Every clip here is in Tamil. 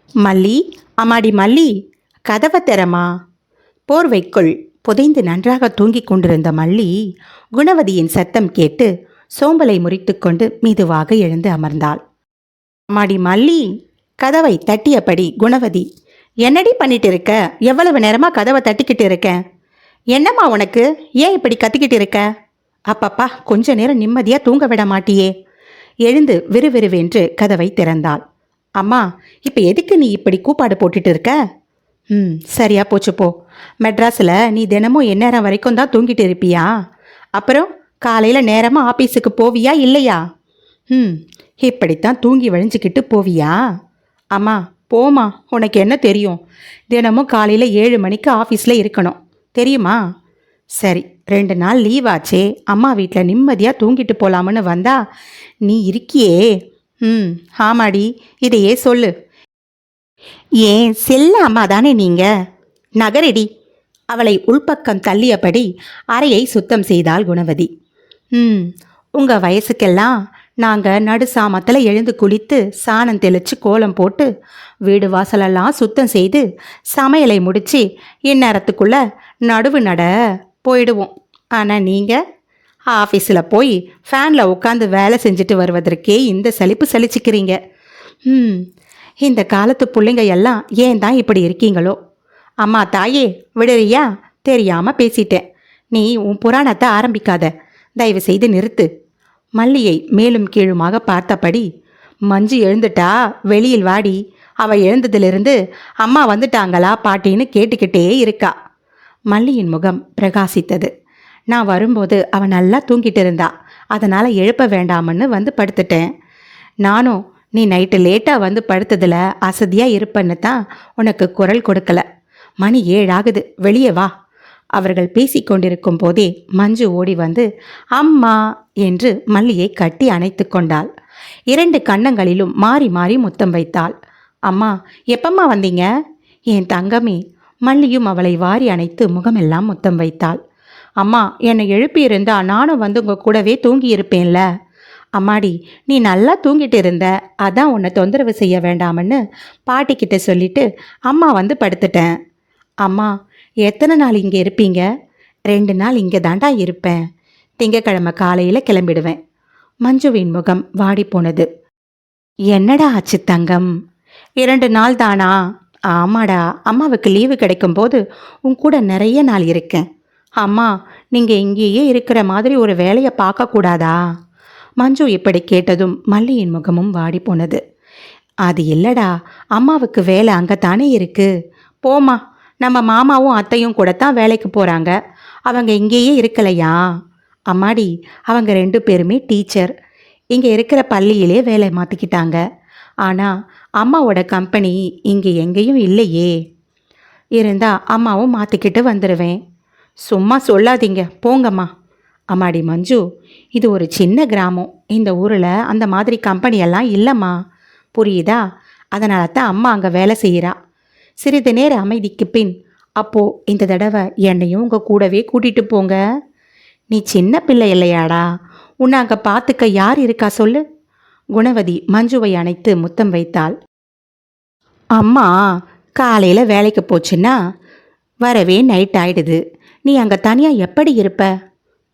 மல்லி, அம்மாடி மல்லி, கதவை திறமா. போர்வைக்குள் புதைந்து நன்றாக தூங்கிக் கொண்டிருந்த மல்லி குணவதியின் சத்தம் கேட்டு சோம்பலை முறித்துக்கொண்டு மெதுவாக எழுந்து அமர்ந்தாள். அம்மாடி மல்லி, கதவை தட்டியபடி குணவதி, என்னடி பண்ணிட்டு இருக்க? எவ்வளவு நேரமா கதவை தட்டிக்கிட்டு இருக்கேன். என்னம்மா உனக்கு? ஏன் இப்படி கத்திக்கிட்டு இருக்க? அப்பப்பா, கொஞ்ச நேரம் நிம்மதியா தூங்க விட மாட்டியே. எழுந்து விறுவிறுவென்று கதவை திறந்தாள். அம்மா, இப்போ எதுக்கு நீ இப்படி கூப்பாடு போட்டுட்டு இருக்க? சரியா போச்சு போ. மெட்ராஸில் நீ தினமும் எந்நேரம் வரைக்கும் தான் தூங்கிட்டு இருப்பியா? அப்புறம் காலையில் நேரமாக ஆஃபீஸுக்கு போவியா இல்லையா? இப்படித்தான் தூங்கி வழிஞ்சிக்கிட்டு போவியா? அம்மா போமா, உனக்கு என்ன தெரியும்? தினமும் காலையில் 7 மணிக்கு ஆஃபீஸில் இருக்கணும், தெரியுமா? சரி, 2 நாள் லீவ் ஆச்சே, அம்மா வீட்டில் நிம்மதியாக தூங்கிட்டு போகலாம்னு வந்தா நீ இருக்கியே. ஆமாடி, இதையே சொல்லு. ஏன் செல்ல அம்மா தானே நீங்க. நகரெடி. அவளை உள்பக்கம் தள்ளியபடி அறையை சுத்தம் செய்தாள் குணவதி. உங்க வயசுக்கெல்லாம் நாங்கள் நடு சாமத்தில் எழுந்து குளித்து சாணம் தெளித்து கோலம் போட்டு வீடு வாசலெல்லாம் சுத்தம் செய்து சமையலை முடித்து இந்நேரத்துக்குள்ளே நடுவு நட போயிடுவோம். ஆனால் நீங்கள் ஆஃபீஸில் போய் ஃபேனில் உட்காந்து வேலை செஞ்சுட்டு வருவதற்கே இந்த சலிப்பு சலிச்சுக்கிறீங்க. இந்த காலத்து பிள்ளைங்க எல்லாம் ஏன் தான் இப்படி இருக்கீங்களோ? அம்மா தாயே, விடுறியா? தெரியாமல் பேசிட்டேன். நீ உன் புராணத்தை ஆரம்பிக்காத, தயவு செய்து நிறுத்து. மல்லியை மேலும் கீழுமாக பார்த்தபடி, மஞ்சு எழுந்துட்டா வெளியில் வாடி. அவள் எழுந்ததிலிருந்து அம்மா வந்துட்டாங்களா பாட்டின்னு கேட்டுக்கிட்டே இருக்கா. மல்லியின் முகம் பிரகாசித்தது. நான் வரும்போது அவன் நல்லா தூங்கிட்டு இருந்தா, அதனால் எழுப்ப வேண்டாமன்னு வந்து படுத்துட்டேன். நானும் நீ நைட்டு லேட்டாக வந்து படுத்ததில் அசதியாக இருப்பன்னு தான் உனக்கு குரல் கொடுக்கல. மணி 7 ஆகுது, வெளியே வா. அவர்கள் பேசிக்கொண்டிருக்கும் போதே மஞ்சு ஓடி வந்து அம்மா என்று மல்லியை கட்டி அணைத்து கொண்டாள். 2 கன்னங்களிலும் மாறி மாறி முத்தம் வைத்தாள். அம்மா, எப்பம்மா வந்தீங்க? என் தங்கமே. மல்லியும் அவளை வாரி அணைத்து முகமெல்லாம் முத்தம் வைத்தாள். அம்மா, என்னை எழுப்பியிருந்தா நானும் வந்து உங்கள் கூடவே தூங்கி இருப்பேன்ல. அம்மாடி, நீ நல்லா தூங்கிட்டு இருந்த, அதான் உன்னை தொந்தரவு செய்ய வேண்டாம்னு பாட்டிக்கிட்ட சொல்லிட்டு அம்மா வந்து படுத்துட்டேன். அம்மா, எத்தனை நாள் இங்கே இருப்பீங்க? 2 நாள் இங்கே தாண்டா இருப்பேன். திங்கக்கிழமை காலையில் கிளம்பிடுவேன். மஞ்சுவின் முகம் வாடி போனது. என்னடா ஆச்சு தங்கம்? 2 நாள் தானா? ஆமாடா, அம்மாவுக்கு லீவு கிடைக்கும் போது உன் கூட நிறைய நாள் இருக்கேன். அம்மா, நீங்கள் இங்கேயே இருக்கிற மாதிரி ஒரு வேலையை பார்க்கக்கூடாதா? மஞ்சு இப்படி கேட்டதும் மல்லியின் முகமும் வாடி போனது. அது இல்லடா, அம்மாவுக்கு வேலை அங்கே தானே இருக்கு. போமா, நம்ம மாமாவும் அத்தையும் கூட தான் வேலைக்கு போகிறாங்க. அவங்க இங்கேயே இருக்கலையா? அம்மாடி, அவங்க 2 பேருமே டீச்சர். இங்கே இருக்கிற பள்ளியிலே வேலை மாற்றிக்கிட்டாங்க. ஆனால் அம்மாவோட கம்பெனி இங்கே எங்கேயும் இல்லையே. இருந்தா அம்மாவும் மாற்றிக்கிட்டு வந்துடுவேன். சும்மா சொல்லாதீங்க, போங்கம்மா. அம்மாடி மஞ்சு, இது ஒரு சின்ன கிராமம். இந்த ஊரில் அந்த மாதிரி கம்பெனியெல்லாம் இல்லைம்மா, புரியுதா? அதனால தான் அம்மா அங்கே வேலை செய்கிறா. சிறிது நேர அமைதிக்கு பின், அப்போது இந்த தடவை என்னையும் உங்கள் கூடவே கூட்டிகிட்டு போங்க. நீ சின்ன பிள்ளை இல்லையாடா, உன்னை அங்கே பார்த்துக்க யார் இருக்கா சொல்லு. குணவதி மஞ்சுவை அணைத்து முத்தம் வைத்தாள். அம்மா காலையில் வேலைக்கு போச்சுன்னா வரவே நைட் ஆயிடுது. நீ அங்கே தனியாக எப்படி இருப்ப?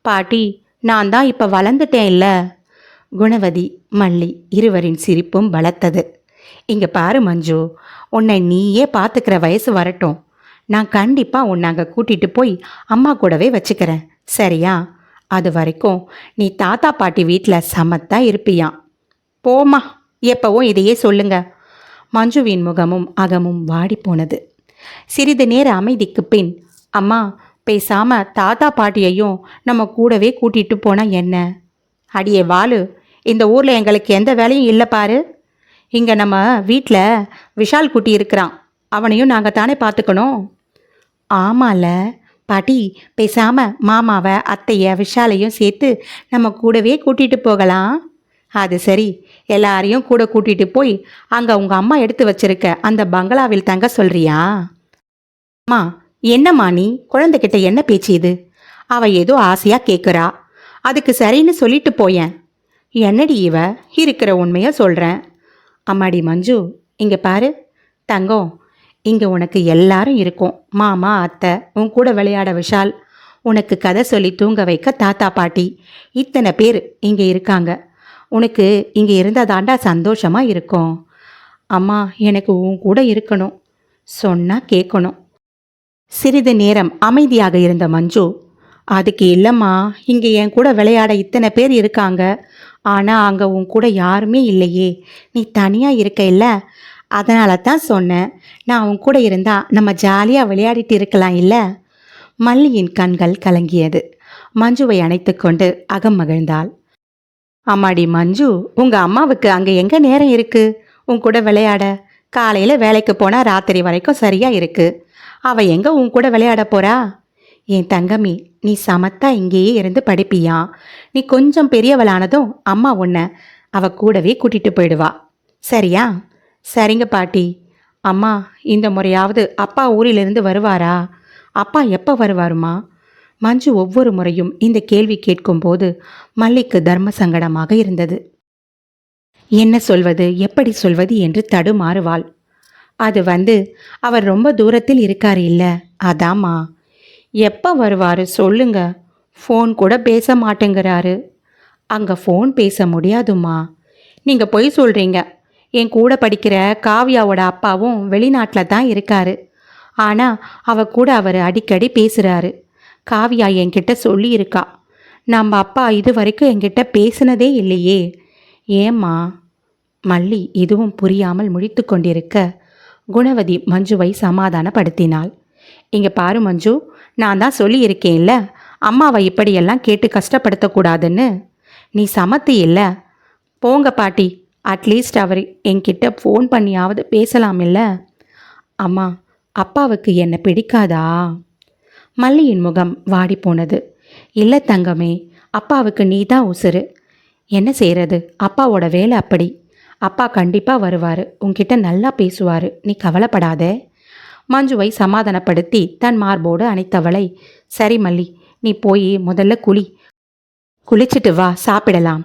பாட்டி, நான் தான் இப்போ வளர்ந்துட்டேன் இல்லை? குணவதி, மல்லி இருவரின் சிரிப்பும் பலத்தது. இங்கே பாரு மஞ்சு, உன்னை நீயே பார்த்துக்கிற வயசு வரட்டும். நான் கண்டிப்பாக உன்னை அங்கே கூட்டிகிட்டு போய் அம்மா கூடவே வச்சுக்கிறேன், சரியா? அது வரைக்கும் நீ தாத்தா பாட்டி வீட்டில் சமத்தா இருப்பியான். போமா, எப்பவும் இதையே சொல்லுங்க. மஞ்சுவின் முகமும் அகமும் வாடி போனது. சிறிது நேர அமைதிக்கு பின், அம்மா, பேசாமல் தாத்தா பாட்டியையும் நம்ம கூடவே கூட்டிகிட்டு போனால் என்ன? அடியே வாலு, இந்த ஊரில் எங்களுக்கு எந்த வேலையும் இல்லை பாரு. இங்கே நம்ம வீட்டில் விஷால் குட்டி இருக்கிறான், அவனையும் நாங்கள் தானே பார்த்துக்கணும். ஆமால பாட்டி, பேசாமல் மாமாவை அத்தையை விஷாலையும் சேர்த்து நம்ம கூடவே கூட்டிகிட்டு போகலாம். அது சரி, எல்லாரையும் கூட கூட்டிகிட்டு போய் அங்கே உங்கள் அம்மா எடுத்து வச்சிருக்க அந்த பங்களாவில் தங்க சொல்கிறியா? அம்மா, என்னம்மா நீ குழந்தைகிட்ட என்ன பேச்சு இது? அவள் ஏதோ ஆசையாக கேட்குறா, அதுக்கு சரின்னு சொல்லிட்டு போயேன். என்னடி இவ, இருக்கிற உண்மையாக சொல்கிறேன். அம்மாடி மஞ்சு, இங்கே பாரு, தங்கம், இங்கே உனக்கு எல்லாரும் இருக்கும். மாமா, அத்தை, உன் கூட விளையாட விஷால், உனக்கு கதை சொல்லி தூங்க வைக்க தாத்தா பாட்டி, இத்தனை பேர் இங்கே இருக்காங்க. உனக்கு இங்கே இருந்தால் தாண்டா சந்தோஷமாக இருக்கும். அம்மா, எனக்கு உன் கூட இருக்கணும், சொன்னால் கேட்கணும். சிறிது நேரம் அமைதியாக இருந்த மஞ்சு, அதுக்கு இல்லைம்மா, இங்கே என் கூட விளையாட இத்தனை பேர் இருக்காங்க. ஆனால் அங்கே உன் கூட யாருமே இல்லையே, நீ தனியாக இருக்க இல்லை, அதனால தான் சொன்னேன். நான் உன் கூட இருந்தால் நம்ம ஜாலியாக விளையாடிட்டு இருக்கலாம் இல்லை? மல்லியின் கண்கள் கலங்கியது. மஞ்சுவை அணைத்து கொண்டு அகம் மகிழ்ந்தாள். அம்மாடி மஞ்சு, உங்கள் அம்மாவுக்கு அங்கே எங்கே நேரம் இருக்குது உன் கூட விளையாட? காலையில் வேலைக்கு போனால் ராத்திரி வரைக்கும் சரியாக இருக்குது. அவள் எங்கே உன் கூட விளையாட போகிறா? என் தங்கமி, நீ சமத்தா இங்கேயே இருந்து படிப்பியா? நீ கொஞ்சம் பெரியவளானதும் அம்மா உன்னை அவ கூடவே கூட்டிகிட்டு போயிடுவா, சரியா? சரிங்க பாட்டி. அம்மா, இந்த முறையாவது அப்பா ஊரிலிருந்து வருவாரா? அப்பா எப்போ வருவாருமா? மஞ்சு ஒவ்வொரு முறையும் இந்த கேள்வி கேட்கும்போது மல்லிக்கு தர்ம சங்கடமாக இருந்தது. என்ன சொல்வது, எப்படி சொல்வது என்று தடுமாறுவாள். அது அவர் ரொம்ப தூரத்தில் இருக்காரு இல்லை, அதாம்மா. எப்போ வருவார் சொல்லுங்க. ஃபோன் கூட பேச மாட்டேங்கிறாரு. அங்கே ஃபோன் பேச முடியாதும்மா. நீங்கள் பொய் சொல்கிறீங்க. என் கூட படிக்கிற காவ்யாவோட அப்பாவும் வெளிநாட்டில் தான் இருக்காரு. ஆனால் கூட அவர் அடிக்கடி பேசுகிறாரு. காவ்யா என்கிட்ட சொல்லியிருக்கா. நம்ம அப்பா இது வரைக்கும் என்கிட்ட பேசினதே இல்லையே. ஏம்மா? மல்லி இதுவும் புரியாமல் முழித்து கொண்டிருக்க குணவதி மஞ்சுவை சமாதானப்படுத்தினாள். இங்கே பாரு மஞ்சு, நான் தான் சொல்லியிருக்கேன்ல, அம்மாவை இப்படியெல்லாம் கேட்டு கஷ்டப்படுத்தக்கூடாதுன்னு. நீ சமத்தி இல்லை. போங்க பாட்டி, அட்லீஸ்ட் அவர் என்கிட்ட ஃபோன் பண்ணியாவது பேசலாம் இல்லை? அம்மா, அப்பாவுக்கு என்ன பிடிக்காதா? மல்லியின் முகம் வாடி போனது. இல்லை தங்கமே, அப்பாவுக்கு நீ தான் உசுரு. என்ன செய்கிறது, அப்பாவோட வேலை அப்படி. அப்பா கண்டிப்பாக வருவார், உன்கிட்ட நல்லா பேசுவார், நீ கவலைப்படாதே. மஞ்சுவை சமாதானப்படுத்தி தன் மார்போடு அணைத்தவளை, சரி மல்லி, நீ போய் முதல்ல குளிச்சிட்டு வா, சாப்பிடலாம்.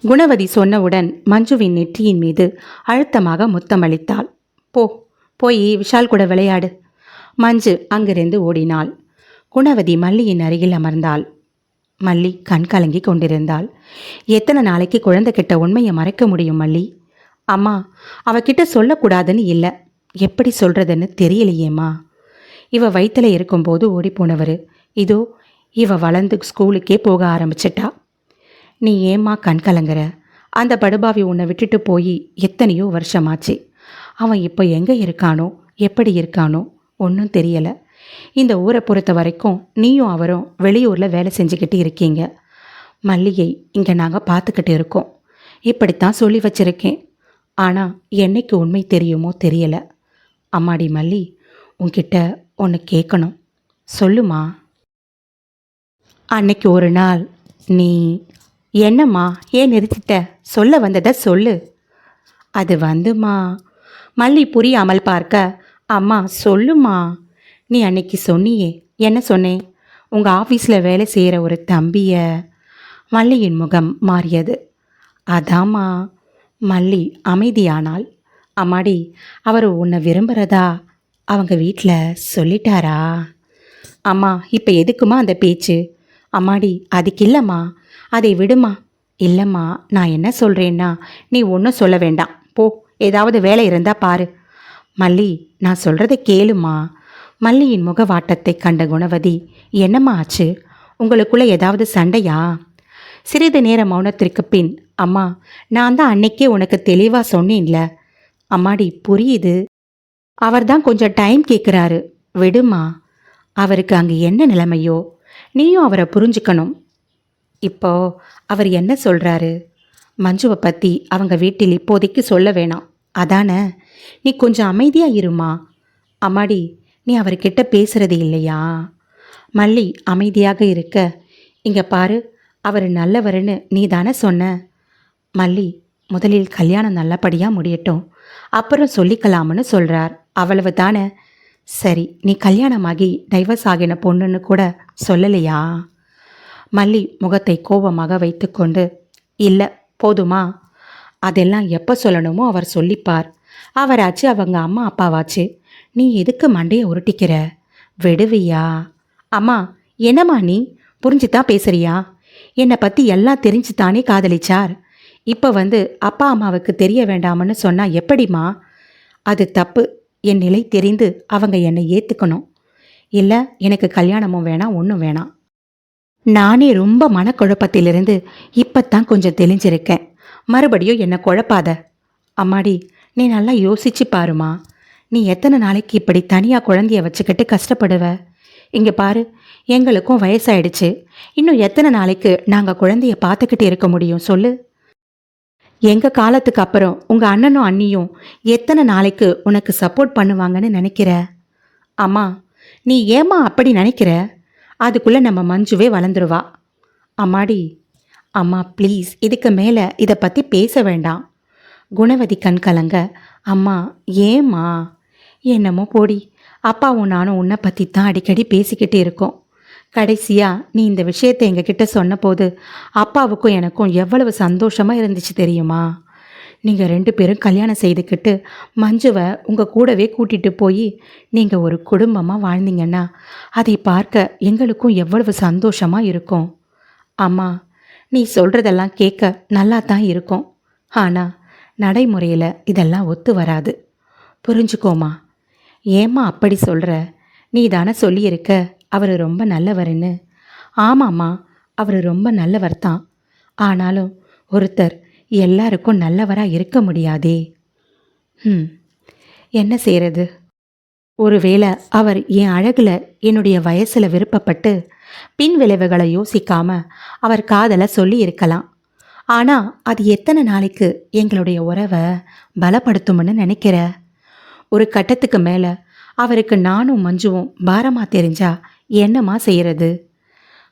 குணவதி சொன்னவுடன் மஞ்சுவின் நெற்றியின் மீது அழுத்தமாக முத்தமளித்தாள். போய் விஷால் கூட விளையாடு. மஞ்சு அங்கிருந்து ஓடினாள். குணவதி மல்லியின் அருகில் அமர்ந்தாள். மல்லி கண் கலங்கி கொண்டிருந்தாள். எத்தனை நாளைக்கு குழந்தை கிட்ட உண்மையை மறைக்க முடியும் மல்லி? அம்மா, அவகிட்ட சொல்லக்கூடாதுன்னு இல்லை, எப்படி சொல்கிறதுன்னு தெரியலையேம்மா. இவ வயிற்றில் இருக்கும்போது ஓடிப்போனவர், இதோ இவ வளர்ந்து ஸ்கூலுக்கே போக ஆரம்பிச்சிட்டா. நீ ஏம்மா கண் கலங்குற? அந்த படுபாவி உன்னை விட்டுட்டு போய் எத்தனையோ வருஷமாச்சு. அவன் இப்போ எங்கே இருக்கானோ, எப்படி இருக்கானோ ஒன்றும் தெரியலை. இந்த ஊரை பொறுத்த வரைக்கும் நீயும் அவரும் வெளியூரில் வேலை செஞ்சுக்கிட்டு இருக்கீங்க. மல்லியை இங்கே நாங்கள் பார்த்துக்கிட்டு இருக்கோம். இப்படித்தான் சொல்லி வச்சிருக்கேன். ஆனால் என்னைக்கு உண்மை தெரியுமோ தெரியலை. அம்மாடி மல்லி, உன்கிட்ட ஒன்று கேட்கணும், சொல்லுமா. அன்னைக்கு ஒரு நாள் நீ என்னம்மா, ஏன் நிறுத்திட்ட? சொல்ல வந்ததை சொல்லு. அது மல்லி புரியாமல் பார்க்க, அம்மா சொல்லுமா. நீ அன்னைக்கு சொன்னியே, என்ன சொன்னேன்? உங்கள் ஆஃபீஸில் வேலை செய்கிற ஒரு தம்பியை. மல்லியின் முகம் மாறியது. அதாம்மா. மல்லி அமைதியானாள். அம்மாடி, அவர் உன்னை விரும்புகிறதா அவங்க வீட்டில் சொல்லிட்டாரா? அம்மா, இப்போ எதுக்குமா அந்த பேச்சு? அம்மாடி, அதுக்கு இல்லைம்மா, அதை விடுமா. இல்லைம்மா, நான் என்ன சொல்கிறேன்னா, நீ ஒன்றும் சொல்ல வேண்டாம், போ, ஏதாவது வேலை இருந்தால் பாரு. மல்லி, நான் சொல்கிறத கேளுமா. மல்லியின் முகவாட்டத்தை கண்ட குணவதி, என்னம்மா ஆச்சு? உங்களுக்குள்ளே ஏதாவது சண்டையா? சிறிது நேர மௌனத்திற்கு பின், அம்மா, நான் தான் அன்னைக்கே உனக்கு தெளிவாக சொன்னேன்ல. அம்மாடி, புரியுது. அவர் தான் கொஞ்சம் டைம் கேட்குறாரு, விடுமா. அவருக்கு அங்கே என்ன நிலைமையோ, நீயும் அவரை புரிஞ்சுக்கணும். இப்போ அவர் என்ன சொல்கிறாரு? மஞ்சுவை பற்றி அவங்க வீட்டில் இப்போதைக்கு சொல்ல வேணாம், அதானே? நீ கொஞ்சம் அமைதியாக இருமா. அம்மாடி, நீ அவர்கிட்ட பேசுறது இல்லையா? மல்லி அமைதியாக இருக்க, இங்கே பாரு, அவர் நல்லவர்னு நீ தானே சொன்ன. மல்லி, முதலில் கல்யாணம் நல்லபடியாக முடியட்டும், அப்புறம் சொல்லிக்கலாம்னு சொல்கிறார், அவ்வளவு தானே? சரி, நீ கல்யாணமாகி டைவர்ஸ் ஆகின பொண்ணுன்னு கூட சொல்லலையா? மல்லி முகத்தை கோபமாக வைத்துக்கொண்டு, இல்லை, போதுமா. அதெல்லாம் எப்போ சொல்லணுமோ அவர் சொல்லிப்பார். அவராச்சு அவங்க அம்மா அப்பாவாச்சு. நீ எதுக்கு மண்டையை உருட்டிக்கிற? விடுவியா? அம்மா, என்னம்மா நீ? புரிஞ்சுதான் பேசுறியா? என்னை பற்றி எல்லாம் தெரிஞ்சு தானே காதலிச்சார். இப்போ வந்து அப்பா அம்மாவுக்கு தெரிய வேண்டாம்னு சொன்னால் எப்படிம்மா? அது தப்பு. என் நிலை தெரிந்து அவங்க என்னை ஏற்றுக்கணும். இல்லை, எனக்கு கல்யாணமும் வேணாம், ஒன்றும் வேணாம். நானே ரொம்ப மனக்குழப்பத்திலிருந்து இப்போத்தான் கொஞ்சம் தெளிஞ்சிருக்கேன். மறுபடியும் என்னை குழப்பாத. அம்மாடி, நீ நல்லா யோசிச்சு பாருமா. நீ எத்தனை நாளைக்கு இப்படி தனியாக குழந்தைய வச்சுக்கிட்டு கஷ்டப்படுவ? இங்கே பாரு, எங்களுக்கும் வயசாயிடுச்சு. இன்னும் எத்தனை நாளைக்கு நாங்கள் குழந்தைய பார்த்துக்கிட்டு இருக்க முடியும் சொல்லு? எங்கள் காலத்துக்கு அப்புறம் உங்கள் அண்ணனும் அண்ணியும் எத்தனை நாளைக்கு உனக்கு சப்போர்ட் பண்ணுவாங்கன்னு நினைக்கிற? அம்மா, நீ ஏம்மா அப்படி நினைக்கிற? அதுக்குள்ளே நம்ம மஞ்சுவே வளர்ந்துருவா. அம்மாடி, அம்மா ப்ளீஸ், இதுக்கு மேலே இதை பற்றி பேச வேண்டாம். குணவதி கண் கலங்க, அம்மா ஏம்மா? என்னமோ போடி, அப்பாவும் நானும் உன்னை பற்றி தான் அடிக்கடி பேசிக்கிட்டு இருக்கோம். கடைசியாக நீ இந்த விஷயத்தை எங்ககிட்ட சொன்னபோது அப்பாவுக்கும் எனக்கும் எவ்வளவு சந்தோஷமாக இருந்துச்சு தெரியுமா? நீங்கள் 2 பேரும் கல்யாணம் செய்துக்கிட்டு மஞ்சுவை உங்கள் கூடவே கூட்டிகிட்டு போய் நீங்கள் ஒரு குடும்பமாக வாழ்ந்தீங்கன்னா அதை பார்க்க எங்களுக்கும் எவ்வளவு சந்தோஷமாக இருக்கும். அம்மா, நீ சொல்கிறதெல்லாம் கேட்க நல்லா தான் இருக்கும். ஆனால் நடைமுறையில் இதெல்லாம் ஒத்து வராது. புரிஞ்சுக்கோமா. ஏம்மா அப்படி சொல்கிற? நீ தானே சொல்லியிருக்க அவர் ரொம்ப நல்லவர்னு. ஆமாம்மா, அவர் ரொம்ப நல்லவர் தான். ஆனாலும் ஒருத்தர் எல்லாருக்கும் நல்லவராக இருக்க முடியாதே. என்ன செய்கிறது? ஒருவேளை அவர் என் அழகில் என்னுடைய வயசில் விருப்பப்பட்டு பின் விளைவுகளை யோசிக்காம அவர் காதலை சொல்லி இருக்கலாம். ஆனால் அது எத்தனை நாளைக்கு எங்களுடைய உறவை பலப்படுத்தும்னு நினைக்கிற? ஒரு கட்டத்துக்கு மேலே அவருக்கு நானும் மஞ்சுவும் பாரமாக தெரிஞ்சா என்னம்மா செய்கிறது?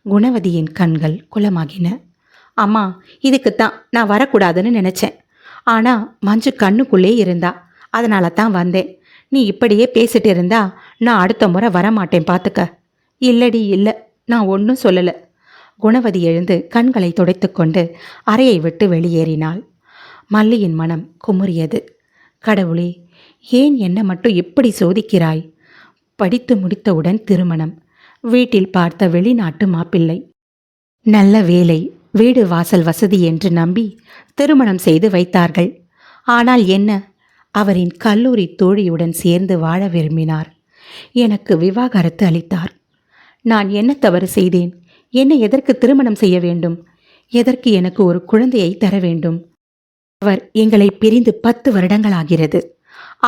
குணவதியின் கண்கள் குளமாகின. அம்மா, இதுக்குத்தான் நான் வரக்கூடாதுன்னு நினச்சேன். ஆனால் மஞ்சு கண்ணுக்குள்ளே இருந்தா, அதனால தான் வந்தேன். நீ இப்படியே பேசிட்டு இருந்தா நான் அடுத்த முறை வரமாட்டேன் பார்த்துக்க. இல்லடி இல்லை, நான் ஒன்றும் சொல்லலை. குணவதி எழுந்து கண்களை துடைத்து கொண்டு அறையை விட்டு வெளியேறினாள். மல்லியின் மனம் குமுறியது. கடவுளே, ஏன் என்ன மட்டும் எப்படி சோதிக்கிறாய்? படித்து முடித்தவுடன் திருமணம், வீட்டில் பார்த்த வெளிநாட்டு மாப்பிள்ளை, நல்ல வேலை, வீடு வாசல் வசதி என்று நம்பி திருமணம் செய்து வைத்தார்கள். ஆனால் என்ன, அவரின் கல்லூரி தோழியுடன் சேர்ந்து வாழ விரும்பினார். எனக்கு விவாகரத்து அளித்தார். நான் என்ன தவறு செய்தேன்? என்னை எதற்கு திருமணம் செய்ய வேண்டும்? எதற்கு எனக்கு ஒரு குழந்தையை தர வேண்டும்? அவர் எங்களை பிரிந்து 10 வருடங்களாகிறது.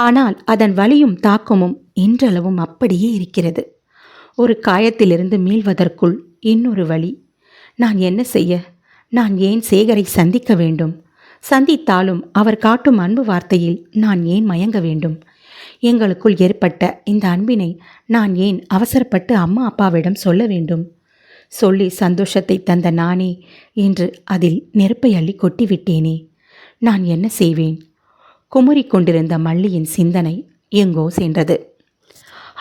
ஆனால் அதன் வலியும் தாக்கமும் இன்றளவும் அப்படியே இருக்கிறது. ஒரு காயத்திலிருந்து மீள்வதற்குள் இன்னொரு வலி. நான் என்ன செய்ய? நான் ஏன் சேகரை சந்திக்க வேண்டும்? சந்தித்தாலும் அவர் காட்டும் அன்பு வார்த்தையில் நான் ஏன் மயங்க வேண்டும்? எங்களுக்குள் ஏற்பட்ட இந்த அன்பினை நான் ஏன் அவசரப்பட்டு அம்மா அப்பாவிடம் சொல்ல வேண்டும்? சொல்லி சந்தோஷத்தை தந்த நானே இன்று அதில் நெருப்பை அள்ளி கொட்டிவிட்டேனே. நான் என்ன செய்வேன்? குமுறிக் கொண்டிருந்த மல்லியின் சிந்தனை எங்கோ சென்றது.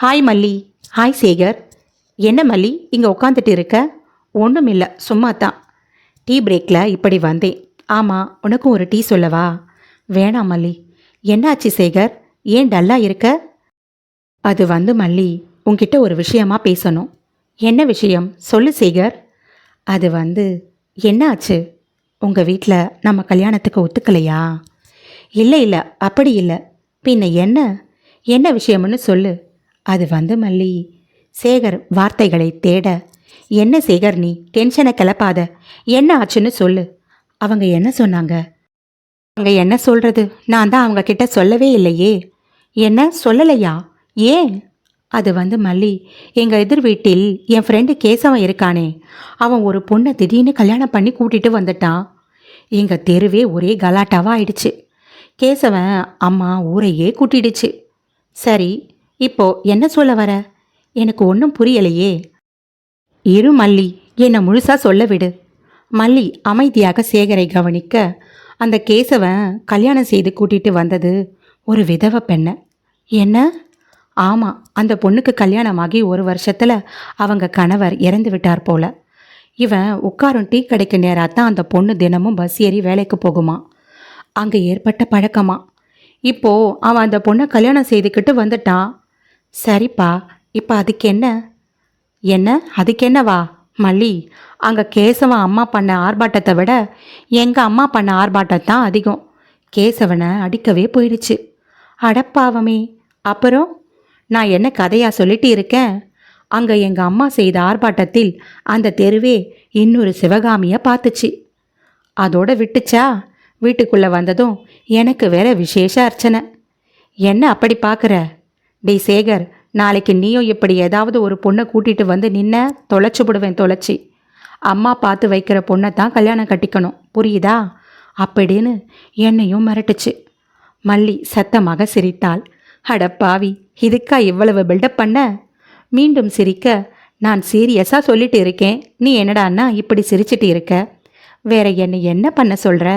ஹாய் மல்லி. ஹாய் சேகர். என்ன மல்லி இங்கே உட்காந்துட்டு இருக்க? ஒன்றும் இல்லை, சும்மா தான். டீ பிரேக்கில் இப்படி வந்தேன். ஆமாம், உனக்கும் ஒரு டீ சொல்லவா? வேணாம் மல்லி. என்னாச்சு சேகர், ஏன் டல்லாக இருக்க? அது வந்து மல்லி, உன்கிட்ட ஒரு விஷயமா பேசணும். என்ன விஷயம் சொல்லு சேகர். அது வந்து என்ன ஆச்சு? உங்கள் வீட்டில் நம்ம கல்யாணத்துக்கு ஒத்துக்கலையா? இல்லை இல்லை, அப்படி இல்லை. பின்ன என்ன? என்ன விஷயம்னு சொல்லு. அது வந்து மல்லி. சேகர் வார்த்தைகளை தேட, என்ன சேகர் நீ டென்ஷனை கிளப்பாத. என்ன ஆச்சுன்னு சொல்லு. அவங்க என்ன சொன்னாங்க? அவங்க என்ன சொல்கிறது? நான் தான் அவங்க கிட்ட சொல்லவே இல்லையே. என்ன சொல்லலையா? ஏன்? அது வந்து மல்லி, எங்கள் எதிர் வீட்டில் என் ஃப்ரெண்டு கேசவன் இருக்கானே, அவன் ஒரு பொண்ணை திடீர்னு கல்யாணம் பண்ணி கூட்டிகிட்டு வந்துட்டான். எங்கள் தெருவே ஒரே கலாட்டாவாக ஆயிடுச்சு. கேசவன் அம்மா ஊரையே கூட்டிடுச்சு. சரி, இப்போ என்ன சொல்ல வர? எனக்கு ஒன்றும் புரியலையே. இரு மல்லி, என்னை முழுசாக சொல்ல விடு. மல்லி அமைதியாக சேகரை கவனிக்க, அந்த கேசவன் கல்யாணம் செய்து கூட்டிகிட்டு வந்தது ஒரு விதவை பெண்ணை. என்ன? ஆமாம், அந்த பொண்ணுக்கு கல்யாணமாகி 1 வருஷத்தில் அவங்க கணவர் இறந்து விட்டார் போல. இவன் உட்காரும் டீ கடைக்கு நேராக தான் அந்த பொண்ணு தினமும் பஸ் ஏறி வேலைக்கு போகுமா. அங்கே ஏற்பட்ட பழக்கமா. இப்போ அவன் அந்த பொண்ணை கல்யாணம் செய்துக்கிட்டு வந்துட்டான். சரிப்பா, இப்போ அதுக்கு என்ன? என்ன அதுக்கு என்னவா? மல்லி, அங்கே கேசவன் அம்மா பண்ண ஆர்ப்பாட்டத்தை விட எங்கள் அம்மா பண்ண ஆர்ப்பாட்டம் தான் அதிகம். கேசவனை அடிக்கவே போயிடுச்சு. அடப்பாவமே. அப்புறம் நான் என்ன கதையா சொல்லிட்டு இருக்கேன்? அங்கே எங்கள் அம்மா செய்த ஆர்ப்பாட்டத்தில் அந்த தெருவே இன்னொரு சிவகாமியை பார்த்துச்சு. அதோட விட்டுச்சா? வீட்டுக்குள்ளே வந்ததும் எனக்கு வேற விசேஷ அர்ச்சனை. என்ன அப்படி பார்க்குற? டேய் சேகர், நாளைக்கு நீயும் இப்படி ஏதாவது ஒரு பொண்ணை கூட்டிகிட்டு வந்து நின்ன தொலைச்சி விடுவேன். தொலைச்சி அம்மா பார்த்து வைக்கிற பொண்ணை தான் கல்யாணம் கட்டிக்கணும், புரியுதா? அப்படின்னு என்னையும் மிரட்டுச்சு. மல்லி சத்தமாக சிரித்தாள். அடப்பாவி, இதுக்கா இவ்வளவு பில்டப் பண்ண? மீண்டும் சிரிக்க, நான் சீரியஸாக சொல்லிட்டு இருக்கேன், நீ என்னடான்னா இப்படி சிரிச்சிட்டு இருக்க? வேற என்ன பண்ண சொல்கிற?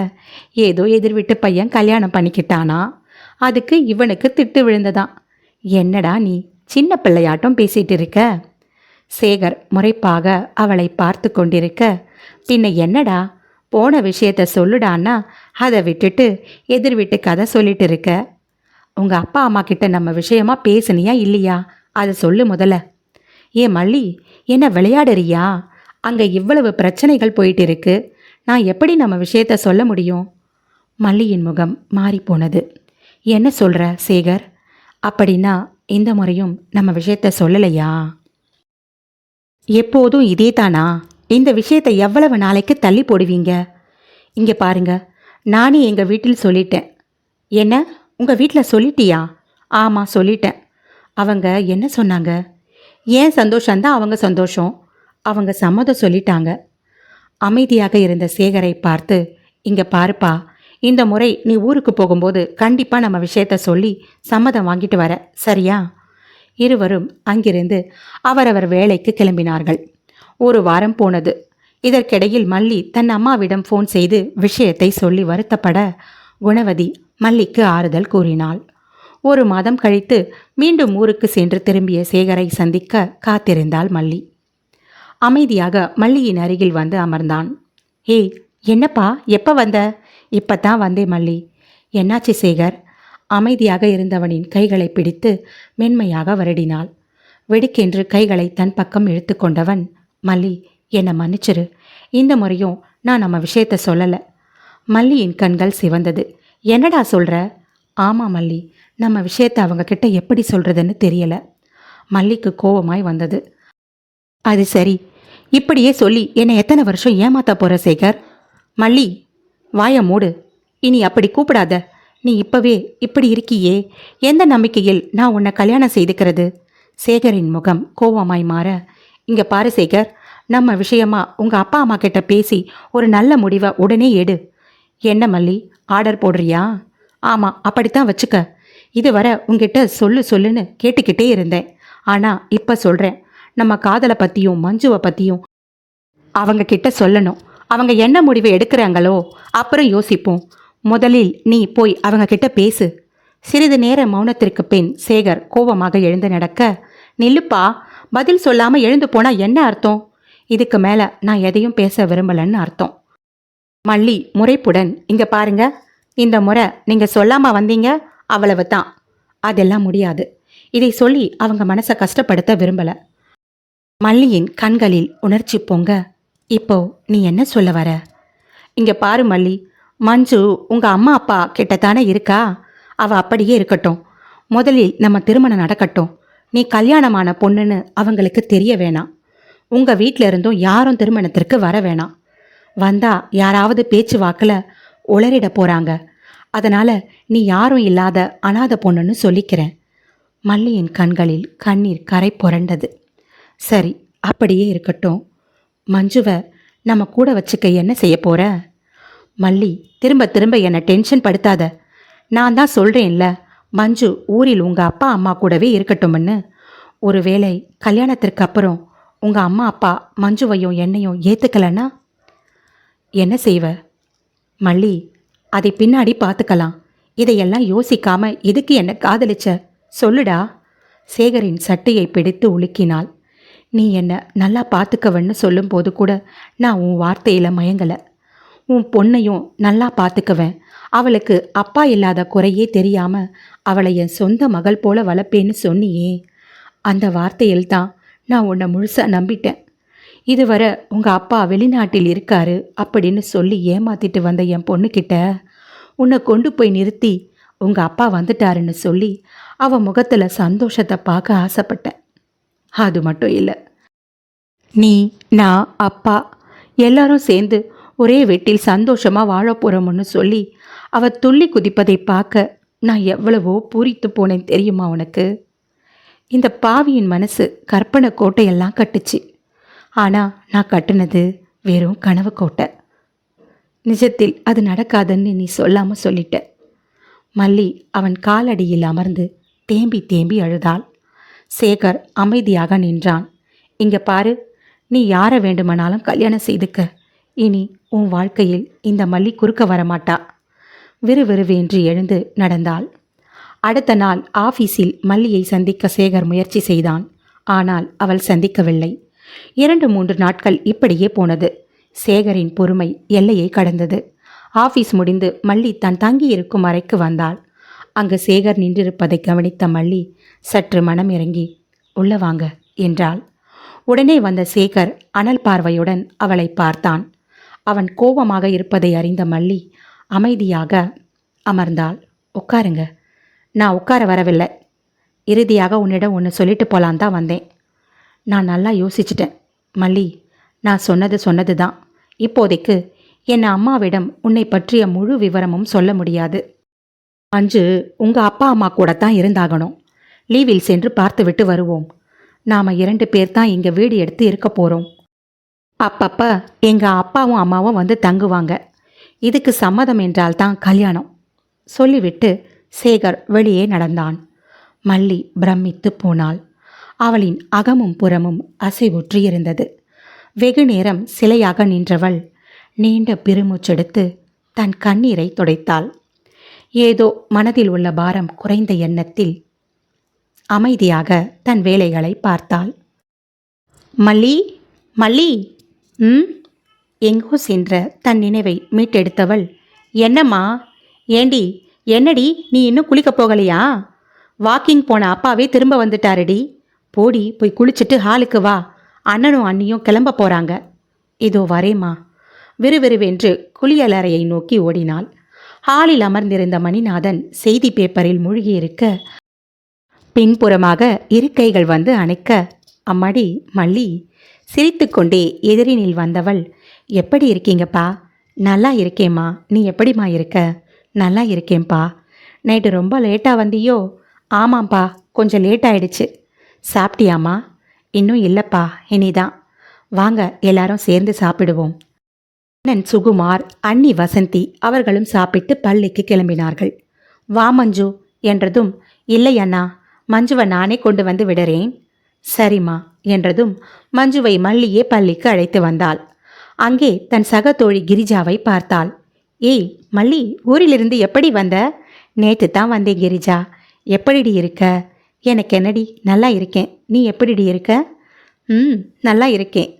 ஏதோ எதிர் வீட்டு பையன் கல்யாணம் பண்ணிக்கிட்டானா, அதுக்கு இவனுக்கு திட்டு விழுந்ததான். என்னடா நீ சின்ன பிள்ளையாட்டம் பேசிட்டு இருக்க? சேகர் முறைப்பாக அவளை பார்த்து கொண்டிருக்க, பின்ன என்னடா, போன விஷயத்த சொல்லுடான்னா அதை விட்டுட்டு எதிர் வீட்டு கதை சொல்லிட்டு இருக்க. உங்கள் அப்பா அம்மா கிட்ட நம்ம விஷயமா பேசுனியா இல்லையா? அதை சொல்லு முதல்ல. ஏன் மல்லி, என்ன விளையாடுறியா? அங்கே இவ்வளவு பிரச்சனைகள் போயிட்டு இருக்கு, நான் எப்படி நம்ம விஷயத்த சொல்ல முடியும்? மல்லியின் முகம் மாறிப்போனது. என்ன சொல்கிற சேகர்? அப்படின்னா இந்த முறையும் நம்ம விஷயத்த சொல்லலையா? எப்போதும் இதே தானா? இந்த விஷயத்தை எவ்வளவு நாளைக்கு தள்ளி போடுவீங்க? இங்கே பாருங்க, நானே எங்கள் வீட்டில் சொல்லிட்டேன். என்ன, உங்கள் வீட்டில் சொல்லிட்டியா? ஆமாம் சொல்லிட்டேன். அவங்க என்ன சொன்னாங்க? ஏன் சந்தோஷந்தான் அவங்க சந்தோஷம். அவங்க சம்மதம் சொல்லிட்டாங்க. அமைதியாக இருந்த சேகரை பார்த்து, இங்கே பாருப்பா, இந்த முறை நீ ஊருக்கு போகும்போது கண்டிப்பாக நம்ம விஷயத்த சொல்லி சம்மதம் வாங்கிட்டு வர, சரியா? இருவரும் அங்கிருந்து அவரவர் வேலைக்கு கிளம்பினார்கள். ஒரு வாரம் போனது. இதற்கிடையில் மல்லி தன் அம்மாவிடம் ஃபோன் செய்து விஷயத்தை சொல்லி வருத்தப்பட, குணவதி மல்லிக்கு ஆறுதல் கூறினாள். ஒரு மாதம் கழித்து மீண்டும் ஊருக்கு சென்று திரும்பிய சேகரை சந்திக்க காத்திருந்தாள் மல்லி. அமைதியாக மல்லியின் அருகில் வந்து அமர்ந்தான். ஏய், என்னப்பா, எப்போ வந்த? இப்பத்தான் வந்தேன் மல்லி. என்னாச்சு சேகர்? அமைதியாக இருந்தவனின் கைகளை பிடித்து மென்மையாக வருடினாள். வெடுக்கென்று கைகளை தன் பக்கம் இழுத்து கொண்டவன், மல்லி, என்னை மன்னிச்சிரு, இந்த முறையும் நான் நம்ம விஷயத்த சொல்லலை. மல்லியின் கண்கள் சிவந்தது. என்னடா சொல்கிற? ஆமாம் மல்லி, நம்ம விஷயத்த அவங்க கிட்ட எப்படி சொல்கிறதுன்னு தெரியலை. மல்லிக்கு கோபமாய் வந்தது. அது சரி, இப்படியே சொல்லி என்னை எத்தனை வருஷம் ஏமாத்த போகிற சேகர்? மல்லி, வாய மூடு. இனி அப்படி கூப்பிடாத. நீ இப்பவே இப்படி இருக்கியே, எந்த நம்பிக்கையில் நான் உன்னை கல்யாணம் செய்துக்கிறது? சேகரின் முகம் கோபமாய் மாற, இங்கே பாரு சேகர், நம்ம விஷயமா உங்கள் அப்பா அம்மா கிட்ட பேசி ஒரு நல்ல முடிவை உடனே எடு. என்ன மல்லி, ஆர்டர் போடுறியா? ஆமாம், அப்படித்தான் வச்சுக்க. இதுவரை உங்ககிட்ட சொல்லுன்னு கேட்டுக்கிட்டே இருந்தேன். ஆனால் இப்போ சொல்கிறேன், நம்ம காதலை பற்றியும் மஞ்சுவை பற்றியும் அவங்க கிட்ட சொல்லணும். அவங்க என்ன முடிவை எடுக்கிறாங்களோ அப்புறம் யோசிப்போம். முதலில் நீ போய் அவங்க கிட்ட பேசு. சிறிது நேர மௌனத்திற்கு பின் சேகர் கோபமாக எழுந்து நடக்க, நில்லுப்பா, பதில் சொல்லாமல் எழுந்து போனால் என்ன அர்த்தம்? இதுக்கு மேலே நான் எதையும் பேச விரும்பலன்னு அர்த்தம். மல்லி முறைப்புடன், இங்கே பாருங்க, இந்த முறை நீங்கள் சொல்லாமல் வந்தீங்க, அவ்வளவு தான். அதெல்லாம் முடியாது. இதை சொல்லி அவங்க மனசை கஷ்டப்படுத்த விரும்பலை. மல்லியின் கண்களில் உணர்ச்சி பொங்க, இப்போ நீ என்ன சொல்ல வர? இங்கே பாரு மல்லி, மஞ்சு உங்கள் அம்மா அப்பா கிட்டத்தானே இருக்கா? அவள் அப்படியே இருக்கட்டும். முதலில் நம்ம திருமணம் நடக்கட்டும். நீ கல்யாணமான பொண்ணுன்னு அவங்களுக்கு தெரிய வேணாம். உங்கள் வீட்டில் இருந்தும் யாரும் திருமணத்திற்கு வர வேணாம். வந்தா யாராவது பேச்சு வாக்கில் உளறிட போகிறாங்க. அதனால் நீ யாரும் இல்லாத அனாதை பொண்ணுன்னு சொல்லிக்கிறேன். மல்லியின் கண்களில் கண்ணீர் கரை புரண்டது. சரி, அப்படியே இருக்கட்டும். மஞ்சுவை நம்ம கூட வச்சுக்க என்ன செய்ய போற? மல்லி, திரும்ப திரும்ப என்னை டென்ஷன் படுத்தாத. நான் தான் சொல்கிறேன்ல, மஞ்சு ஊரில் உங்கள் அப்பா அம்மா கூடவே இருக்கட்டும்னு. ஒருவேளை கல்யாணத்திற்கு அப்புறம் உங்கள் அம்மா அப்பா மஞ்சுவையும் என்னையும் ஏற்றுக்கலன்னா என்ன செய்வ? மல்லி, அதை பின்னாடி பார்த்துக்கலாம். இதையெல்லாம் யோசிக்காம எதுக்கு என்ன காதலிச்ச? சொல்லுடா. சேகரின் சட்டையை பிடித்து உலுக்கினாள். நீ என்ன நல்லா பார்த்துக்கவன்னு சொல்லும்போது கூட நான் உன் வார்த்தையில் மயங்கலை. உன் பொண்ணையும் நல்லா பார்த்துக்குவேன். அவளுக்கு அப்பா இல்லாத குறையே தெரியாம அவளை என் சொந்த மகள் போல வளர்ப்பேன்னு சொன்னியே, அந்த வார்த்தையில்தான் நான் உன்னை முழுசா நம்பிட்டேன். இதுவரை உங்க அப்பா வெளிநாட்டில் இருக்காரு அப்படின்னு சொல்லி ஏமாத்திட்டு வந்த என் பொண்ணுக்கிட்ட உன்னை கொண்டு போய் நிறுத்தி உங்க அப்பா வந்துட்டாருன்னு சொல்லி அவ முகத்துல சந்தோஷத்தை பார்க்க ஆசைப்பட்டேன். அது மட்டும் இல்லை, நீ, நான், அப்பா எல்லாரும் சேர்ந்து ஒரே வீட்டில் சந்தோஷமா வாழ போறோம்னு சொல்லி அவ துள்ளி குதிப்பதை பார்க்க நான் எவ்வளவோ பூரித்து போனேன் தெரியுமா உனக்கு? இந்த பாவியின் மனசு கற்பனை கோட்டையெல்லாம் கட்டுச்சு. ஆனால் நான் கட்டுனது வெறும் கனவு கோட்டை. நிஜத்தில் அது நடக்காதுன்னு நீ சொல்லாமல் சொல்லிட்ட. மல்லி அவன் காலடியில் அமர்ந்து தேம்பி தேம்பி அழுதாள். சேகர் அமைதியாக நின்றான். இங்கே பாரு, நீ யாரை வேண்டுமானாலும் கல்யாணம் செய்துக்க. இனி உன் வாழ்க்கையில் இந்த மல்லி குறுக்க வரமாட்டா. விறுவிறுவென்று எழுந்து நடந்தாள். அடுத்த நாள் ஆஃபீஸில் மல்லியை சந்திக்க சேகர் முயற்சி செய்தான். ஆனால் அவள் சந்திக்கவில்லை. 2-3 நாட்கள் இப்படியே போனது. சேகரின் பொறுமை எல்லையை கடந்தது. ஆஃபீஸ் முடிந்து மல்லி தான் தங்கியிருக்கும் அறைக்கு வந்தாள். அங்கு சேகர் நின்றிருப்பதை கவனித்த மல்லி சற்று மனம் இறங்கி உள்ள வாங்க என்றாள். உடனே வந்த சேகர் அனல் பார்வையுடன் அவளை பார்த்தான். அவன் கோபமாக இருப்பதை அறிந்த மல்லி அமைதியாக அமர்ந்தாள். உட்காருங்க. நான் உட்கார வரவில்லை. இறுதியாக உன்னிடம் ஒன்று சொல்லிட்டு போலான் தான் வந்தேன். நான் நல்லா யோசிச்சிட்டேன் மல்லி. நான் சொன்னது தான். இப்போதைக்கு என் அம்மாவிடம் உன்னை பற்றிய முழு விவரமும் சொல்ல முடியாது. அஞ்சு உங்கள் அப்பா அம்மா கூட தான் இருந்தாகணும். லீவில் சென்று பார்த்துவிட்டு வருவோம். நாம் 2 பேர் தான் இங்கே வீடு எடுத்து இருக்க போகிறோம். அப்பப்போ எங்கள் அப்பாவும் அம்மாவும் வந்து தங்குவாங்க. இதுக்கு சம்மதம் என்றால் தான் கல்யாணம் சொல்லிவிட்டு சேகர் வெளியே நடந்தான். மல்லி பிரமித்து போனாள். அவளின் அகமும் புறமும் அசைவுற்றி இருந்தது. வெகு நேரம் சிலையாக நின்றவள் நீண்ட பெருமூச்செடுத்து தன் கண்ணீரை துடைத்தாள். ஏதோ மனதில் உள்ள பாரம் குறைந்த எண்ணத்தில் அமைதியாக தன் வேலைகளை பார்த்தாள். மல்லி, மல்லி. எங்கோ சென்ற தன் நினைவை மீட்டெடுத்தவள், என்னம்மா? ஏண்டி, என்னடி நீ இன்னும் குளிக்க போகலையா? வாக்கிங் போன அப்பாவே திரும்ப வந்துட்டாருடி. போடி, போய் குளிச்சுட்டு ஹாலுக்கு வா. அண்ணனும் அண்ணியும் கிளம்ப போறாங்க. இதோ வரேம்மா. விறுவிறுவென்று குளியலறையை நோக்கி ஓடினாள். ஹாலில் அமர்ந்திருந்த மணிநாதன் செய்தி பேப்பரில் மூழ்கியிருக்க பின்புறமாக இருக்கைகள் வந்து அணைக்க, அம்மாடி மல்லி சிரித்துக்கொண்டே எதிரினில் வந்தவள், எப்படி இருக்கீங்கப்பா? நல்லா இருக்கேம்மா. நீ எப்படிம்மா இருக்க? நல்லா இருக்கேன்ப்பா. நைட்டு ரொம்ப லேட்டாக வந்தியோ? ஆமாம்ப்பா, கொஞ்சம் லேட் ஆயிடுச்சு. சாப்பிட்டியாம்மா? இன்னும் இல்லைப்பா, இனிதான். வாங்க எல்லாரும் சேர்ந்து சாப்பிடுவோம். அண்ணன் சுகுமார், அண்ணி வசந்தி அவர்களும் சாப்பிட்டு பள்ளிக்கு கிளம்பினார்கள். வா மஞ்சு என்றதும், இல்லை அண்ணா, மஞ்சுவை நானே கொண்டு வந்து விடுறேன். சரிம்மா என்றதும் மஞ்சுவை மல்லியே பள்ளிக்கு அழைத்து வந்தாள். அங்கே தன் சக தோழி கிரிஜாவை பார்த்தாள். ஏய் மல்லி, ஊரிலிருந்து எப்படி வந்த? நேற்று தான் வந்தேன் கிரிஜா. எப்படிடி இருக்க? எனக்கு என்னடி, நல்லா இருக்கேன். நீ எப்படிடி இருக்க? நல்லா இருக்கேன்.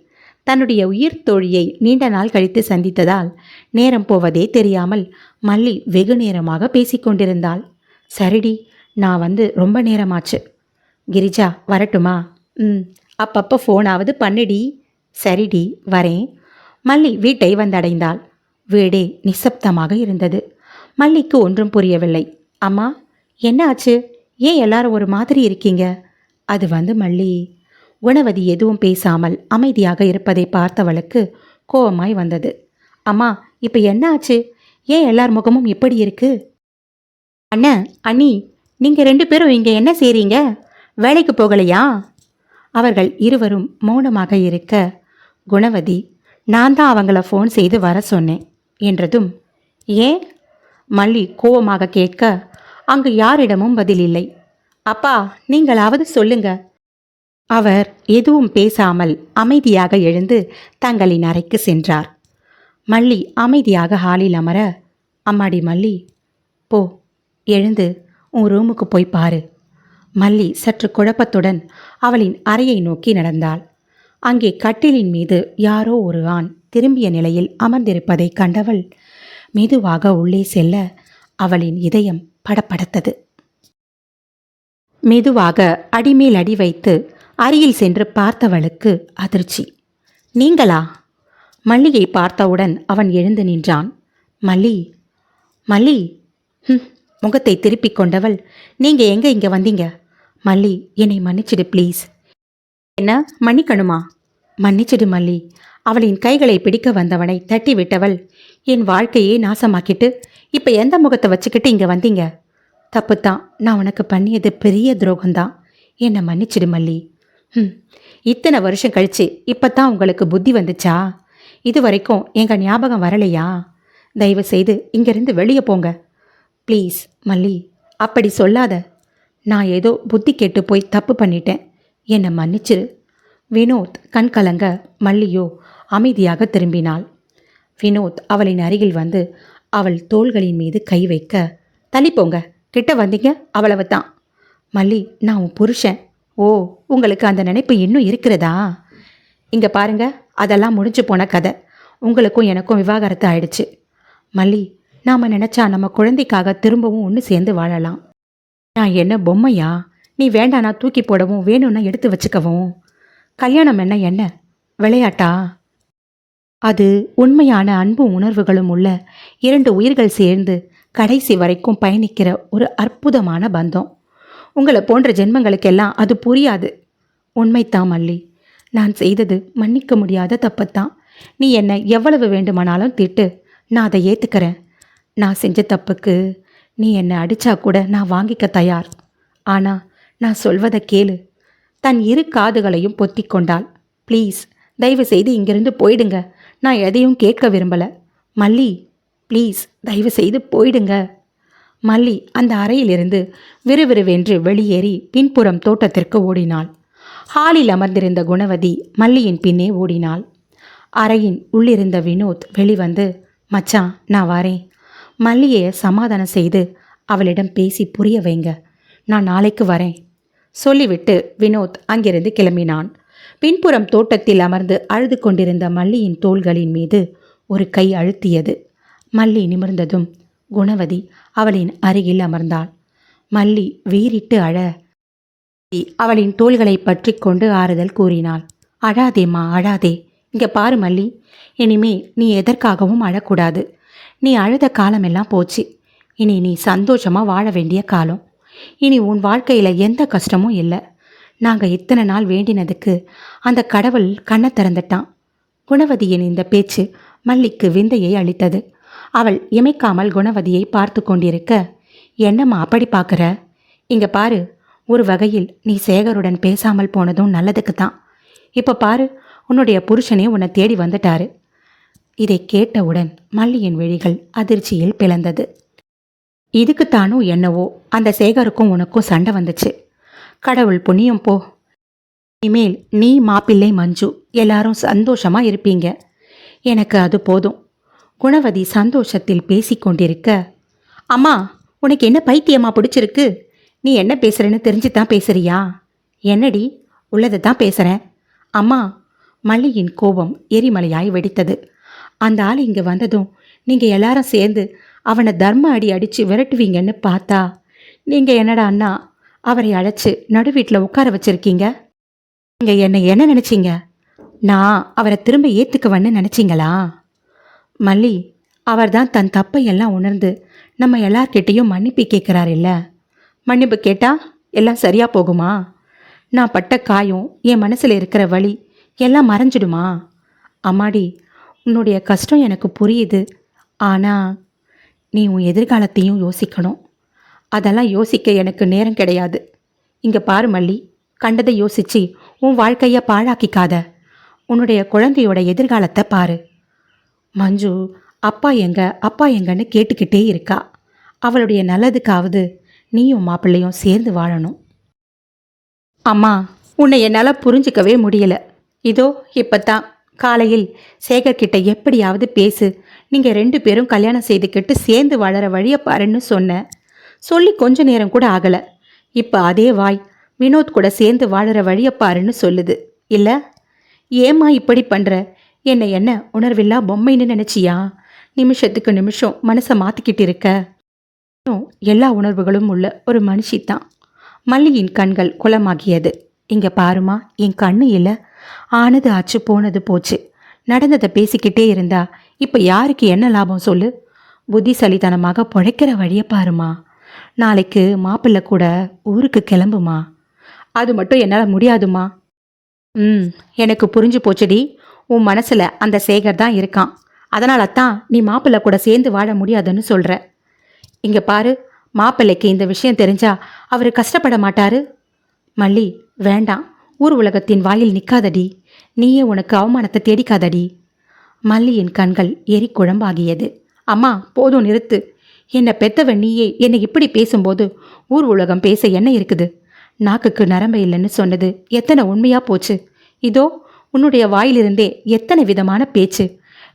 தன்னுடைய உயிர் தோழியை நீண்ட நாள் கழித்து சந்தித்ததால் நேரம் போவதே தெரியாமல் மல்லி வெகு நேரமாக பேசிக்கொண்டிருந்தாள். சரிடி, நான் வந்து ரொம்ப நேரமாச்சு. கிரிஜா வரட்டுமா? அப்பப்போ ஃபோனாவது பண்ணுடி. சரிடி, வரேன். மல்லி வீட்டை வந்தடைந்தாள். வீடே நிசப்தமாக இருந்தது. மல்லிக்கு ஒன்றும் புரியவில்லை. அம்மா, என்ன ஆச்சு? ஏன் எல்லாரும் ஒரு மாதிரி இருக்கீங்க? அது வந்து மல்லி. குணவதி எதுவும் பேசாமல் அமைதியாக இருப்பதை பார்த்தவளுக்கு கோபமாய் வந்தது. அம்மா, இப்போ என்ன ஆச்சு? ஏன் எல்லார் முகமும் இப்படி இருக்கு? அண்ணன், அண்ணி, நீங்கள் 2 பேரும் இங்கே என்ன செய்றீங்க? வேலைக்கு போகலையா? அவர்கள் இருவரும் மௌனமாக இருக்க, குணவதி, நான் தான் அவங்கள ஃபோன் செய்து வர சொன்னேன் என்றதும், ஏன்? மல்லி கோபமாக கேட்க, அங்கு யாரிடமும் பதில் இல்லை. அப்பா, நீங்களாவது சொல்லுங்க. அவர் எதுவும் பேசாமல் அமைதியாக எழுந்து தங்களின் அறைக்கு சென்றார். மல்லி அமைதியாக ஹாலில் அமர, அம்மாடி மல்லி, போ, எழுந்து உன் ரூமுக்கு போய் பாரு. மல்லி சற்று குழப்பத்துடன் அவளின் அறையை நோக்கி நடந்தாள். அங்கே கட்டிலின் மீது யாரோ ஒரு ஆண் திரும்பிய நிலையில் அமர்ந்திருப்பதை கண்டவள் மெதுவாக உள்ளே செல்ல அவளின் இதயம் படபடத்தது. மெதுவாக அடிமேல் அடி வைத்து அருகில் சென்று பார்த்தவளுக்கு அதிர்ச்சி. நீங்களா? மல்லியை பார்த்தவுடன் அவன் எழுந்து நின்றான். மல்லி, மல்லி. முகத்தை திருப்பிக் கொண்டவள், நீங்க எங்க இங்க வந்தீங்க? மல்லி, என்னை மன்னிச்சிடு ப்ளீஸ். என்ன மன்னிக்கணுமா? மன்னிச்சிடு மல்லி. அவளின் கைகளை பிடிக்க வந்தவனை தட்டி விட்டவள், என் வாழ்க்கையே நாசமாக்கிட்டு இப்ப எந்த முகத்தை வச்சுக்கிட்டு இங்க வந்தீங்க? தப்புத்தான், நான் உனக்கு பண்ணியது பெரிய துரோகம்தான். என்னை மன்னிச்சிடு மல்லி. இத்தனை வருஷம் கழிச்சு இப்பத்தான் உங்களுக்கு புத்தி வந்துச்சா? இது வரைக்கும் எங்க ஞாபகம் வரலையா? தயவு செய்து இங்கிருந்து வெளியே போங்க ப்ளீஸ். மல்லி, அப்படி சொல்லாத. நான் ஏதோ புத்தி கெட்டு போய் தப்பு பண்ணிட்டேன். என்னை மன்னிச்சிரு. வினோத் கண் கலங்க மல்லியோ அமைதியாக திரும்பினாள். வினோத் அவளின் அருகில் வந்து அவள் தோள்களின் மீது கை வைக்க, தள்ளிப்போங்க, கிட்ட வந்தீங்க அவ்வளவு தான். மல்லி, நான் உன் புருஷன். ஓ, உங்களுக்கு அந்த நினைப்பு இன்னும் இருக்கிறதா? இங்க பாருங்க, அதெல்லாம் முடிஞ்சு போன கதை. உங்களுக்கும் எனக்கும் விவாகரத்து ஆயிடுச்சு. மல்லி, நாம நினைச்சா நம்ம குழந்தைக்காக திரும்பவும் ஒன்று சேர்ந்து வாழலாம். நான் என்ன பொம்மையா? நீ வேண்டானா தூக்கி போடவும் வேணும்னா எடுத்து வச்சுக்கவும். கல்யாணம் என்ன விளையாட்டா? அது உண்மையான அன்பும் உணர்வுகளும் உள்ள 2 உயிர்கள் சேர்ந்து கடைசி வரைக்கும் பயணிக்கிற ஒரு அற்புதமான பந்தம். உங்களை போன்ற ஜென்மங்களுக்கெல்லாம் அது புரியாது. உண்மைத்தான் மல்லி, நான் செய்தது மன்னிக்க முடியாத தப்புத்தான். நீ என்னை எவ்வளவு வேண்டுமானாலும் திட்டு, நான் அதை ஏற்றுக்கிறேன். நான் செஞ்ச தப்புக்கு நீ என்னை அடித்தா கூட நான் வாங்கிக்க தயார். ஆனால் நான் சொல்வதை கேளு. தன் 2 காதுகளையும் பொத்தி கொண்டாள். ப்ளீஸ், தயவு செய்து இங்கிருந்து போயிடுங்க. நான் எதையும் கேட்க விரும்பலை. மல்லி, ப்ளீஸ், தயவு செய்து போயிடுங்க. மல்லி அந்த அறையிலிருந்து விறுவிறுவென்று வெளியேறி பின்புறம் தோட்டத்திற்கு ஓடினாள். ஹாலில் அமர்ந்திருந்த குணவதி மல்லியின் பின்னே ஓடினாள். அறையின் உள்ளிருந்த வினோத் வெளிவந்து, மச்சான், நான் வரேன். மல்லியை சமாதானம் செய்து அவளிடம் பேசி புரிய வைங்க. நான் நாளைக்கு வரேன் சொல்லிவிட்டு வினோத் அங்கிருந்து கிளம்பினான். பின்புறம் தோட்டத்தில் அமர்ந்து அழுது கொண்டிருந்த மல்லியின் தோள்களின் மீது ஒரு கை அழுத்தியது. மல்லி நிமிர்ந்ததும் குணவதி அவளின் அருகில் அமர்ந்தாள். மல்லி வீறிட்டு அழ அவளின் தோள்களை பற்றி கொண்டு ஆறுதல் கூறினாள். அழாதேம்மா, அழாதே. இங்க பாரு மல்லி, இனிமே நீ எதற்காகவும் அழக்கூடாது. நீ அழுத காலமெல்லாம் போச்சு. இனி நீ சந்தோஷமா வாழ வேண்டிய காலம். இனி உன் வாழ்க்கையில் எந்த கஷ்டமும் இல்லை. நாங்கள் இத்தனை நாள் வேண்டினதுக்கு அந்த கடவுள் கண்ணை திறந்துட்டான். குணவதியின் இந்த பேச்சு மல்லிக்கு விந்தையை அளித்தது. அவள் இமைக்காமல் குணவதியை பார்த்து கொண்டிருக்க, என்னம்மா அப்படி பார்க்குற? இங்க பாரு, ஒரு வகையில் நீ சேகருடன் பேசாமல் போனதும் நல்லதுக்கு தான். இப்போ பாரு, உன்னுடைய புருஷனே உன்னை தேடி வந்துட்டாரு. இதை கேட்டவுடன் மல்லியின் விழிகள் அதிர்ச்சியில் பிளந்தது. இதுக்குத்தானும் என்னவோ அந்த சேகருக்கும் உனக்கும் சண்டை வந்துச்சு. கடவுள் புண்ணியம் போ. இனிமேல் நீ, மாப்பிள்ளை, மஞ்சு எல்லாரும் சந்தோஷமா இருப்பீங்க. எனக்கு அது போதும். குணவதி சந்தோஷத்தில் பேசிக்கொண்டிருக்க, அம்மா, உனக்கு என்ன பைத்தியமா பிடிச்சிருக்கு? நீ என்ன பேசுறேன்னு தெரிஞ்சுதான் பேசுறியா? என்னடி, உள்ளதை தான் பேசுகிறேன். அம்மா, மல்லியின் கோபம் எரிமலையாய் வெடித்தது. அந்த ஆள் இங்கே வந்ததும் நீங்கள் எல்லாரும் சேர்ந்து அவனை தர்ம அடி அடித்து விரட்டுவீங்கன்னு பார்த்தா, நீங்கள் என்னடா அண்ணா அவரை அழைச்சி நடு வீட்டில் உட்கார வச்சிருக்கீங்க. நீங்கள் என்னை என்ன நினச்சிங்க? நான் அவரை திரும்ப ஏற்றுக்குவேன்னு நினச்சிங்களா? மல்லி, அவர் தான் தன் தப்பையெல்லாம் உணர்ந்து நம்ம எல்லார்கிட்டேயும் மன்னிப்பு கேட்குறார் இல்லை? மன்னிப்பு கேட்டால் எல்லாம் சரியாக போகுமா? நான் பட்ட காயம், என் மனசில் இருக்கிற வலி எல்லாம் மறைஞ்சிடுமா? அம்மாடி, உன்னுடைய கஷ்டம் எனக்கு புரியுது. ஆனால் நீ உன் எதிர்காலத்தையும் யோசிக்கணும். அதெல்லாம் யோசிக்க எனக்கு நேரம் கிடையாது. இங்கே பாரு மல்லி, கண்டதை யோசிச்சு உன் வாழ்க்கையை பாழாக்கிக்காத. உன்னுடைய குழந்தையோட எதிர்காலத்தை பாரு. மஞ்சு அப்பா எங்கன்னு கேட்டுக்கிட்டே இருக்கா. அவளுடைய நல்லதுக்காவது நீயும் மாப்பிள்ளையும் சேர்ந்து வாழணும். அம்மா, உன்னை என்னால் புரிஞ்சிக்கவே முடியல. இதோ இப்பத்தான் காலையில் சேகர்கிட்ட எப்படியாவது பேசு, நீங்கள் 2 பேரும் கல்யாணம் செய்துக்கிட்டு சேர்ந்து வாழற வழியை பாருன்னு சொன்னேன். சொல்லி கொஞ்ச நேரம் கூட ஆகலை. இப்போ அதே வாய் வினோத் கூட சேர்ந்து வாழற வழியை பாருன்னு சொல்லுது இல்லை? ஏம்மா இப்படி பண்ணுற? என்ன உணர்வில்லா பொம்மைன்னு நினச்சியா? நிமிஷத்துக்கு நிமிஷம் மனசை மாற்றிக்கிட்டு இருக்க. இன்னும் எல்லா உணர்வுகளும் உள்ள ஒரு மனுஷி தான். மல்லியின் கண்கள் குளமாகியது. இங்க பாருமா, என் கண்ணு இல்லை, ஆனது ஆச்சு போனது போச்சு. நடந்ததை பேசிக்கிட்டே இருந்தா இப்ப யாருக்கு என்ன லாபம் சொல்லு? புத்திசாலித்தனமாக பொழைக்கிற வழியை பாருமா. நாளைக்கு மாப்பிள்ளை கூட ஊருக்கு கிளம்புமா. அது மட்டும் என்னால் முடியாதுமா. எனக்கு புரிஞ்சு போச்சுடி. உன் மனசுல அந்த சேகர் தான் இருக்கான். அதனால தான் நீ மாப்பிள்ளை கூட சேர்ந்து வாழ முடியாதுன்னு சொல்ற. இங்க பாரு, மாப்பிள்ளைக்கு இந்த விஷயம் தெரிஞ்சா அவர் கஷ்டப்பட மாட்டாரு. மல்லி, வேண்டாம். ஊர் உலகத்தின் வாயில் நிற்காதடி. நீயே உனக்கு அவமானத்தை தேடிக்காதடி. மல்லியின் கண்கள் எரி குழம்பாகியது. அம்மா, போதும் நிறுத்து. என்னை பெத்தவன் நீயே என்னை இப்படி பேசும்போது ஊர் உலகம் பேச என்ன இருக்குது? நாக்குக்கு நரம்பு இல்லைன்னு சொன்னது எத்தனை உண்மையா போச்சு. இதோ உன்னுடைய வாயிலிருந்தே எத்தனை விதமான பேச்சு.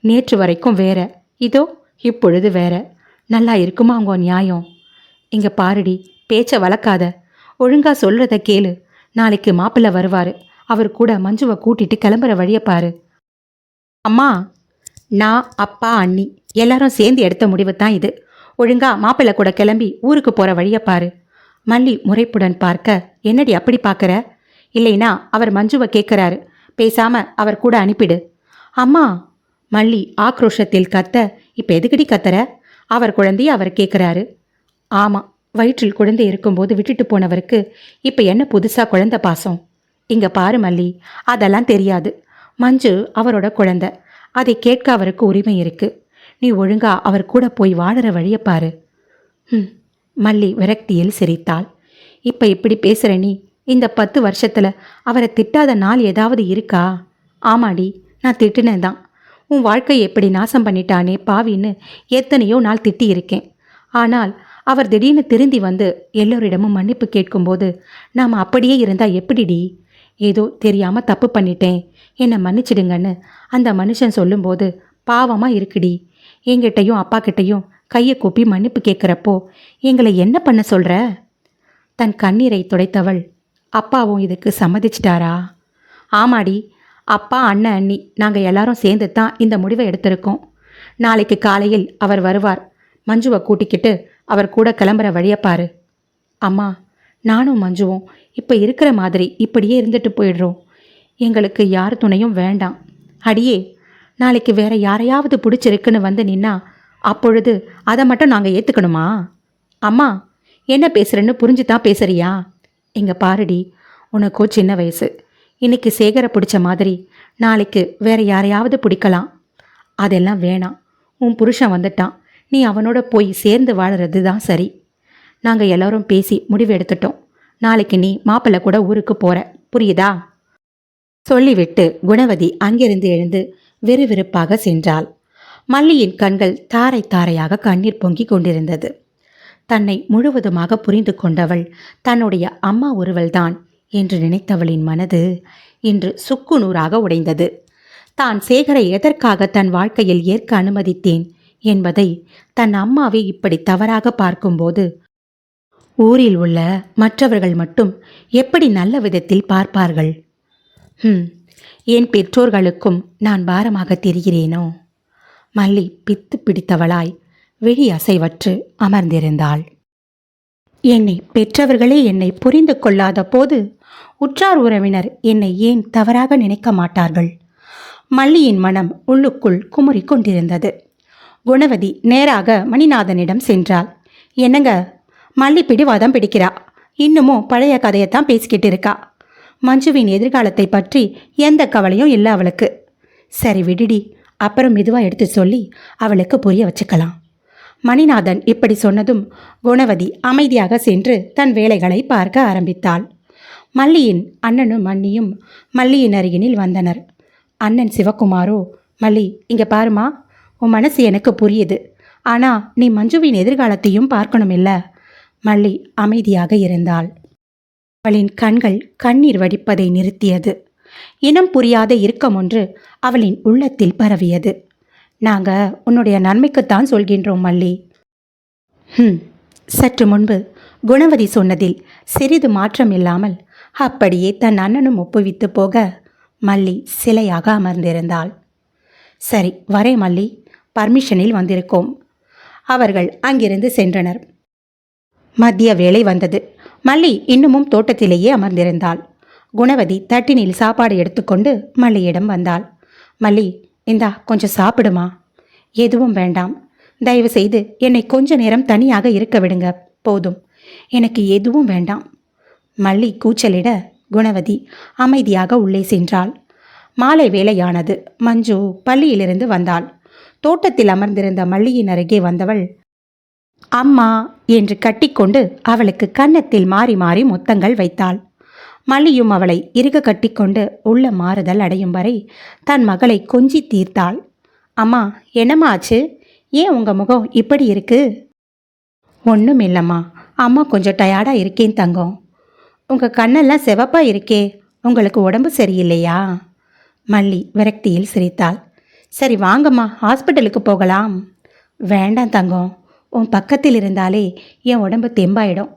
நேற்று வரைக்கும் வேற, இதோ இப்பொழுது வேற. நல்லா இருக்குமா உங்க நியாயம்? இங்க பாருடி, பேச்சை வளர்க்காத. ஒழுங்கா சொல்றத கேளு. நாளைக்கு மாப்பிள்ளை வருவாரு. அவர் கூட மஞ்சுவை கூட்டிட்டு கிளம்புற வழியை பாரு. அம்மா, நான், அப்பா, அண்ணி எல்லாரும் சேர்ந்து எடுத்த முடிவு தான் இது. ஒழுங்கா மாப்பிள்ளை கூட கிளம்பி ஊருக்கு போற வழியை பாரு. மல்லி முறைப்புடன் பார்க்க, என்னடி அப்படி பார்க்கற? இல்லைனா அவர் மஞ்சுவை கேட்குறாரு, பேசாம அவர் கூட அனுப்பிடு. அம்மா, மல்லி ஆக்ரோஷத்தில் கத்த, இப்ப எதுக்கடி கத்துற? அவர் குழந்தைய அவர் கேட்குறாரு. ஆமா, வயிற்றில் குழந்தை இருக்கும்போது விட்டுட்டு போனவருக்கு இப்ப என்ன புதுசா குழந்தை பாசம்? இங்க பாரு மல்லி, அதெல்லாம் தெரியாது. மஞ்சு அவரோட குழந்தை. அதை கேட்க அவருக்கு உரிமை இருக்கு. நீ ஒழுங்கா அவர் கூட போய் வாழற வழியை பாரு. மல்லி விரக்தியில் சிரித்தாள். இப்ப இப்படி பேசுற நீ, இந்த 10 வருஷத்துல அவரை திட்டாத நாள் ஏதாவது இருக்கா? ஆமாடி, நான் திட்டுனேன் தான். உன் வாழ்க்கையை எப்படி நாசம் பண்ணிட்டானே பாவின்னு எத்தனையோ நாள் திட்டி இருக்கேன். ஆனால் அவர் திடீர்னு திருந்தி வந்து எல்லோரிடமும் மன்னிப்பு கேட்கும்போது நாம் அப்படியே இருந்தா எப்படிடி? ஏதோ தெரியாம தப்பு பண்ணிட்டேன், என்னை மன்னிச்சிடுங்கன்னு அந்த மனுஷன் சொல்லும்போது பாவமா இருக்குடி. என்கிட்டையும் அப்பா கிட்டையும் கையை கூப்பி மன்னிப்பு கேட்குறப்போ எங்களை என்ன பண்ண சொல்ற? தன் கண்ணீரை துடைத்தவள், அப்பாவும் இதுக்கு சம்மதிச்சிட்டாரா? ஆமாடி, அப்பா, அண்ணன், அண்ணி நாங்கள் எல்லாரும் சேர்ந்து தான் இந்த முடிவை எடுத்திருக்கோம். நாளைக்கு காலையில் அவர் வருவார். மஞ்சுவை கூட்டிக்கிட்டு அவர் கூட கிளம்புற வழியை பாரு. அம்மா, நானும் மஞ்சுவும் இப்போ இருக்கிற மாதிரி இப்படியே இருந்துட்டு போயிடுறோம். எங்களுக்கு யார் துணையும் வேண்டாம். அடியே, நாளைக்கு வேற யாரையாவது பிடிச்சிருக்குன்னு வந்து நின்னா அப்பொழுது அதை மட்டும் நாங்கள் ஏற்றுக்கணுமா? அம்மா, என்ன பேசுகிறேன்னு புரிஞ்சு தான் பேசுறியா? இங்கே பாருடி, உனக்கோ சின்ன வயசு. இன்னைக்கு சேகரை பிடிச்ச மாதிரி நாளைக்கு வேற யாரையாவது பிடிக்கலாம். அதெல்லாம் வேணாம். உன் புருஷன் வந்துட்டான், நீ அவனோட போய் சேர்ந்து வாழறது தான் சரி. நாங்கள் எல்லாரும் பேசி முடிவு எடுத்துட்டோம். நாளைக்கு நீ மாப்பிள்ளை கூட ஊருக்கு போற, புரியுதா? சொல்லிவிட்டு குணவதி அங்கிருந்து எழுந்து விறுவிறுப்பாக சென்றாள். மல்லியின் கண்கள் தாரை தாரையாக கண்ணீர் பொங்கி கொண்டிருந்தது. தன்னை முழுவதுமாக புரிந்து கொண்டவள் தன்னுடைய அம்மா ஒருவள்தான் என்று நினைத்தவளின் மனது இன்று சுக்குநூறாக உடைந்தது. தான் சேகரை எதற்காக தன் வாழ்க்கையில் ஏற்க அனுமதித்தேன் என்பதை தன் அம்மாவை இப்படி தவறாக பார்க்கும்போது ஊரில் உள்ள மற்றவர்கள் மட்டும் எப்படி நல்ல விதத்தில் பார்ப்பார்கள்? என் பெற்றோர்களுக்கும் நான் பாரமாக தெரிகிறேனோ? மல்லி பித்து பிடித்தவளாய் விழி அசைவற்று அமர்ந்திருந்தாள். என்னை பெற்றவர்களே என்னை புரிந்து கொள்ளாத போது உற்றார் உறவினர் என்னை ஏன் தவறாக நினைக்க மாட்டார்கள்? மல்லியின் மனம் உள்ளுக்குள் குமுறி கொண்டிருந்தது. குணவதி நேராக மணிநாதனிடம் சென்றாள். என்னங்க, மல்லி பிடிவாதம் பிடிக்கிறா. இன்னமும் பழைய கதையைத்தான் பேசிக்கிட்டு இருக்கா. மஞ்சுவின் எதிர்காலத்தை பற்றி எந்த கவலையும் இல்லை அவளுக்கு. சரி விடுடி, அப்புறம் மெதுவாக எடுத்து சொல்லி அவளுக்கு புரிய வச்சுக்கலாம். மணிநாதன் இப்படி சொன்னதும் குணவதி அமைதியாக சென்று தன் வேலைகளை பார்க்க ஆரம்பித்தாள். மல்லியின் அண்ணனும் அண்ணியும் மல்லியின் அருகினில் வந்தனர். அண்ணன் சிவகுமாரோ, மல்லி இங்க பாருமா, உன் மனசு எனக்கு புரியுது. ஆனா நீ மஞ்சுவின் எதிர்காலத்தையும் பார்க்கணும் இல்ல? மல்லி அமைதியாக இருந்தாள். அவளின் கண்கள் கண்ணீர் வடிப்பதை நிறுத்தியது. இனம் புரியாத இறுக்கம் ஒன்று அவளின் உள்ளத்தில் பரவியது. நாங்க உன்னுடைய நன்மைக்குத்தான் சொல்கின்றோம் மல்லி. சற்று முன்பு குணவதி சொன்னதில் சிறிது மாற்றம் இல்லாமல் அப்படியே தன் அண்ணனும் ஒப்புவித்து போக மல்லி சிலையாக அமர்ந்திருந்தாள். சரி வரே மல்லி, பர்மிஷனில் வந்திருக்கோம். அவர்கள் அங்கிருந்து சென்றனர். மதிய வேளை வந்தது. மல்லி இன்னமும் தோட்டத்திலேயே அமர்ந்திருந்தாள். குணவதி தட்டினில் சாப்பாடு எடுத்துக்கொண்டு மல்லியிடம் வந்தாள். மல்லி, இந்தா கொஞ்சம் சாப்பிடுமா. எதுவும் வேண்டாம், தயவு செய்து என்னை கொஞ்ச நேரம் தனியாக இருக்க விடுங்க, போதும், எனக்கு எதுவும் வேண்டாம். மல்லி கூச்சலிட குணவதி அமைதியாக உள்ளே சென்றாள். மாலை வேளையானது. மஞ்சு பள்ளியிலிருந்து வந்தாள். தோட்டத்தில் அமர்ந்திருந்த மல்லியின் அருகே வந்தவள் அம்மா என்று கட்டிக்கொண்டு அவளுக்கு கன்னத்தில் மாறி மாறி முத்தங்கள் வைத்தாள். மல்லியும் அவளை இறுக கட்டிக்கொண்டு உள்ள மாறுதல் அடையும் வரை தன் மகளை கொஞ்சி தீர்த்தாள். அம்மா, என்னம்மா ஆச்சு? ஏன் உங்க முகம் இப்படி இருக்கு? ஒன்றும் இல்லைம்மா, அம்மா கொஞ்சம் டயர்டாக இருக்கேன் தங்கம். உங்க கண்ணெல்லாம் சிவப்பா இருக்கே, உங்களுக்கு உடம்பு சரியில்லையா? மல்லி விரக்தியில் சிரித்தாள். சரி வாங்கம்மா, ஹாஸ்பிட்டலுக்கு போகலாம். வேண்டாம் தங்கம், உன் பக்கத்தில் இருந்தாலே என் உடம்பு தெம்பாயிடும்.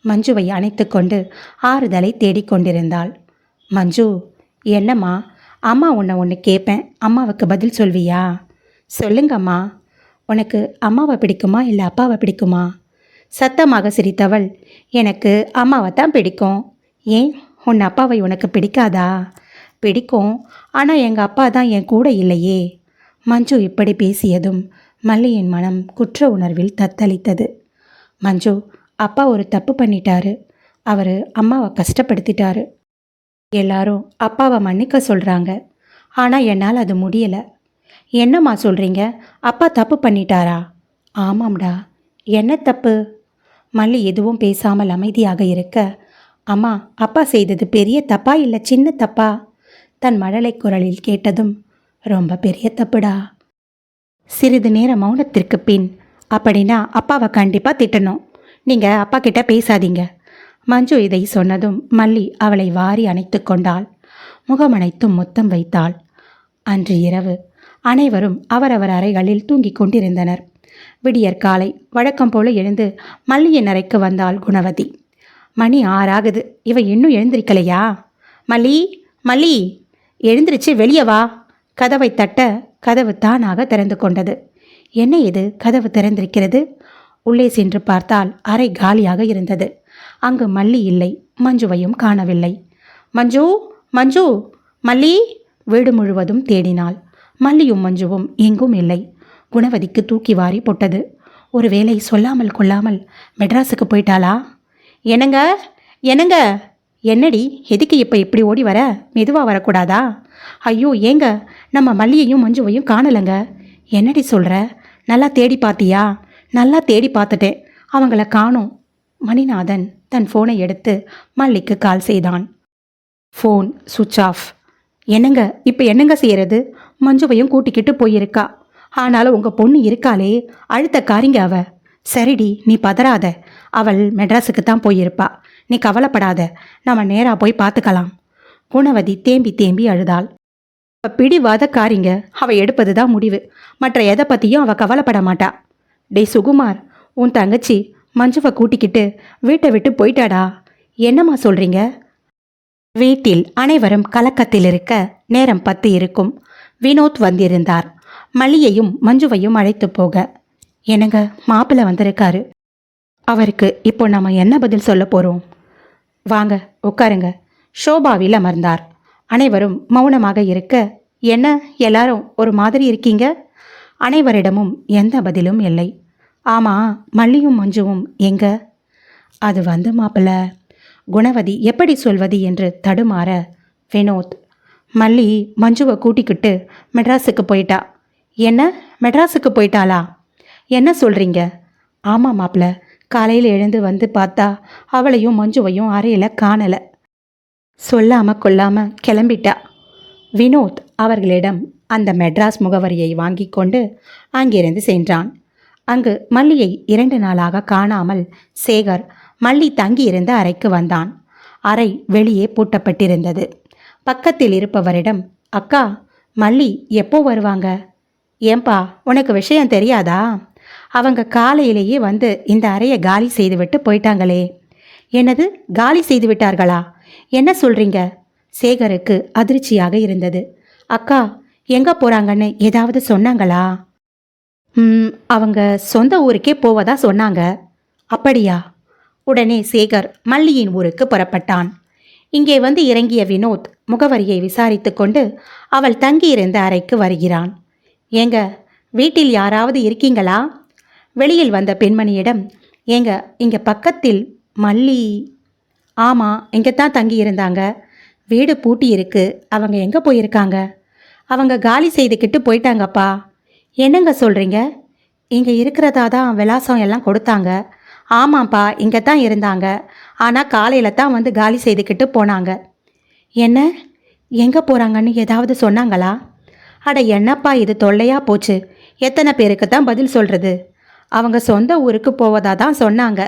மஞ்சுவை அணைத்து கொண்டு ஆறுதலை தேடிக்கொண்டிருந்தாள். மஞ்சு, என்னம்மா? அம்மா உன்னை ஒன்று கேட்பேன், அம்மாவுக்கு பதில் சொல்வியா? சொல்லுங்கம்மா. உனக்கு அம்மாவை பிடிக்குமா இல்லை அப்பாவை பிடிக்குமா? சத்தமாக சிரித்தவள், எனக்கு அம்மாவை தான் பிடிக்கும். ஏன், உன் அப்பாவை உனக்கு பிடிக்காதா? பிடிக்கும், ஆனால் எங்கள் அப்பா தான் என் கூட இல்லையே. மஞ்சு இப்படி பேசியதும் மல்லியின் மனம் குற்ற உணர்வில் தத்தளித்தது. மஞ்சு, அப்பா ஒரு தப்பு பண்ணிட்டாரு. அவர் அம்மாவை கஷ்டப்படுத்திட்டாரு. எல்லாரும் அப்பாவை மன்னிக்க சொல்கிறாங்க, ஆனால் என்னால் அது முடியலை. என்னம்மா சொல்கிறீங்க? அப்பா தப்பு பண்ணிட்டாரா? ஆமாம்டா. என்ன தப்பு? மல்லி எதுவும் பேசாமல் அமைதியாக இருக்க, அம்மா, அப்பா செய்தது பெரிய தப்பா இல்லை சின்ன தப்பா? தன் மழலை குரலில் கேட்டதும், ரொம்ப பெரிய தப்புடா. சிறிது நேர மௌனத்திற்கு பின், அப்படின்னா அப்பாவை கண்டிப்பாக திட்டணும். நீங்கள் அப்பா கிட்ட பேசாதீங்க. மஞ்சு இதை சொன்னதும் மல்லி அவளை வாரி அணைத்து கொண்டாள். முகமணைத்தும் முத்தம் வைத்தாள். அன்று இரவு அனைவரும் அவரவர் அறைகளில் தூங்கிக் கொண்டிருந்தனர். விடியற் காலை வழக்கம் போல எழுந்து மல்லியின் அறைக்கு வந்தாள் குணவதி. மணி 6 ஆகுது, இவ இன்னும் எழுந்திருக்கலையா? மல்லி, மல்லி, எழுந்திருச்சு வெளியே வா. கதவை தட்ட கதவு தானாக திறந்து கொண்டது. என்ன இது, கதவு திறந்திருக்கிறது? உள்ளே சென்று பார்த்தால் அறை காலியாக இருந்தது. அங்கு மல்லி இல்லை, மஞ்சுவையும் காணவில்லை. மஞ்சு, மஞ்சு, மல்லி. வீடு முழுவதும் தேடினாள். மல்லியும் மஞ்சுவும் எங்கும் இல்லை. குணவதிக்கு தூக்கி வாரி போட்டது. ஒருவேளை சொல்லாமல் கொள்ளாமல் மெட்ராஸுக்கு போயிட்டாளா? என்னங்க, என்னங்க? என்னடி, எதுக்கு இப்போ இப்படி ஓடி வர? மெதுவாக வரக்கூடாதா? ஐயோ ஏங்க, நம்ம மல்லியையும் மஞ்சுவையும் காணலைங்க. என்னடி சொல்கிற? நல்லா தேடி பார்த்தியா? நல்லா தேடி பார்த்துட்டேன், அவங்கள காணோம். மணிநாதன் தன் ஃபோனை எடுத்து மல்லிக்கு கால் செய்தான். ஃபோன் சுவிட்ச் ஆஃப். என்னங்க, இப்போ என்னங்க செய்யறது? மஞ்சுவையும் கூட்டிக்கிட்டு போயிருக்கா. ஆனாலும் உங்கள் பொண்ணு இருக்காளே, அழுத்த காரிங்க அவ. சரிடி, நீ பதறாத. அவள் மெட்ராஸுக்கு தான் போயிருப்பா. நீ கவலைப்படாத, நம்ம நேராக போய் பார்த்துக்கலாம். குணவதி தேம்பி தேம்பி அழுதாள். பிடிவாத காரிங்க, அவள் எடுப்பது தான் முடிவு. மற்ற எதை பற்றியும் அவள் கவலைப்பட மாட்டா. டே சுகுமார், உன் தங்கச்சி மஞ்சுவை கூட்டிக்கிட்டு வீட்டை விட்டு போயிட்டாடா. என்னம்மா சொல்கிறீங்க? வீட்டில் அனைவரும் கலக்கத்தில் இருக்க நேரம் 10 இருக்கும். வினோத் வந்திருந்தார். மல்லியையும் மஞ்சுவையும் அழைத்து போக, என்னங்க, மாப்பிள்ளை வந்திருக்காரு. அவருக்கு இப்போ நம்ம என்ன பதில் சொல்ல போகிறோம்? வாங்க உட்காருங்க. ஷோபாவில் அமர்ந்தார். அனைவரும் மௌனமாக இருக்க, என்ன எல்லாரும் ஒரு மாதிரி இருக்கீங்க? அனைவரிடமும் எந்த பதிலும் இல்லை. ஆமாம், மல்லியும் மஞ்சுவும் எங்க? அது வந்து மாப்பிள்ளை. குணவதி எப்படி சொல்வது என்று தடுமாற, வினோத், மல்லி மஞ்சுவை கூட்டிக்கிட்டு மெட்ராஸுக்கு போயிட்டா. என்ன, மெட்ராஸுக்கு போயிட்டாளா? என்ன சொல்கிறீங்க? ஆமாம் மாப்பிள்ள, காலையில் எழுந்து வந்து பார்த்தா அவளையும் மஞ்சுவையும் அறையில் காணலை. சொல்லாமல் கொள்ளாமல் கிளம்பிட்டா. வினோத் அவர்களிடம் அந்த மெட்ராஸ் முகவரியை வாங்கி கொண்டு அங்கிருந்து சென்றான். அங்கு மல்லியை 2 நாளாக காணாமல் சேகர் மல்லி தங்கியிருந்த அறைக்கு வந்தான். அறை வெளியே பூட்டப்பட்டிருந்தது. பக்கத்தில் இருப்பவரிடம், அக்கா, மல்லி எப்போ வருவாங்க? ஏன்பா, உனக்கு விஷயம் தெரியாதா? அவங்க காலையிலேயே வந்து இந்த அறையை காலி செய்துவிட்டு போயிட்டாங்களே. என்னது, காலி செய்து விட்டார்களா? என்ன சொல்கிறீங்க? சேகருக்கு அதிர்ச்சியாக இருந்தது. அக்கா, எங்கே போகிறாங்கன்னு ஏதாவது சொன்னாங்களா? அவங்க சொந்த ஊருக்கே போவதா சொன்னாங்க. அப்படியா? உடனே சேகர் மல்லியின் ஊருக்கு புறப்பட்டான். இங்கே வந்து இறங்கிய வினோத் முகவரியை விசாரித்து கொண்டு அவள் தங்கியிருந்த அறைக்கு வருகிறான். ஏங்க, வீட்டில் யாராவது இருக்கீங்களா? வெளியில் வந்த பெண்மணியிடம், ஏங்க இங்கே பக்கத்தில் மல்லி. ஆமாம், இங்கே தான் தங்கியிருந்தாங்க. வீடு பூட்டி இருக்கு. அவங்க எங்கே போயிருக்காங்க? அவங்க காலி செய்துக்கிட்டு போயிட்டாங்கப்பா. என்னங்க சொல்கிறீங்க? இங்கே இருக்கிறதா தான் விலாசம் எல்லாம் கொடுத்தாங்க. ஆமாம்ப்பா, இங்கே தான் இருந்தாங்க. ஆனால் காலையில் தான் வந்து காலி செய்துக்கிட்டு போனாங்க. என்ன, எங்கே போகிறாங்கன்னு ஏதாவது சொன்னாங்களா? அட என்னப்பா இது தொல்லையாக போச்சு. எத்தனை பேருக்கு தான் பதில் சொல்கிறது? அவங்க சொந்த ஊருக்கு போவதா தான் சொன்னாங்க.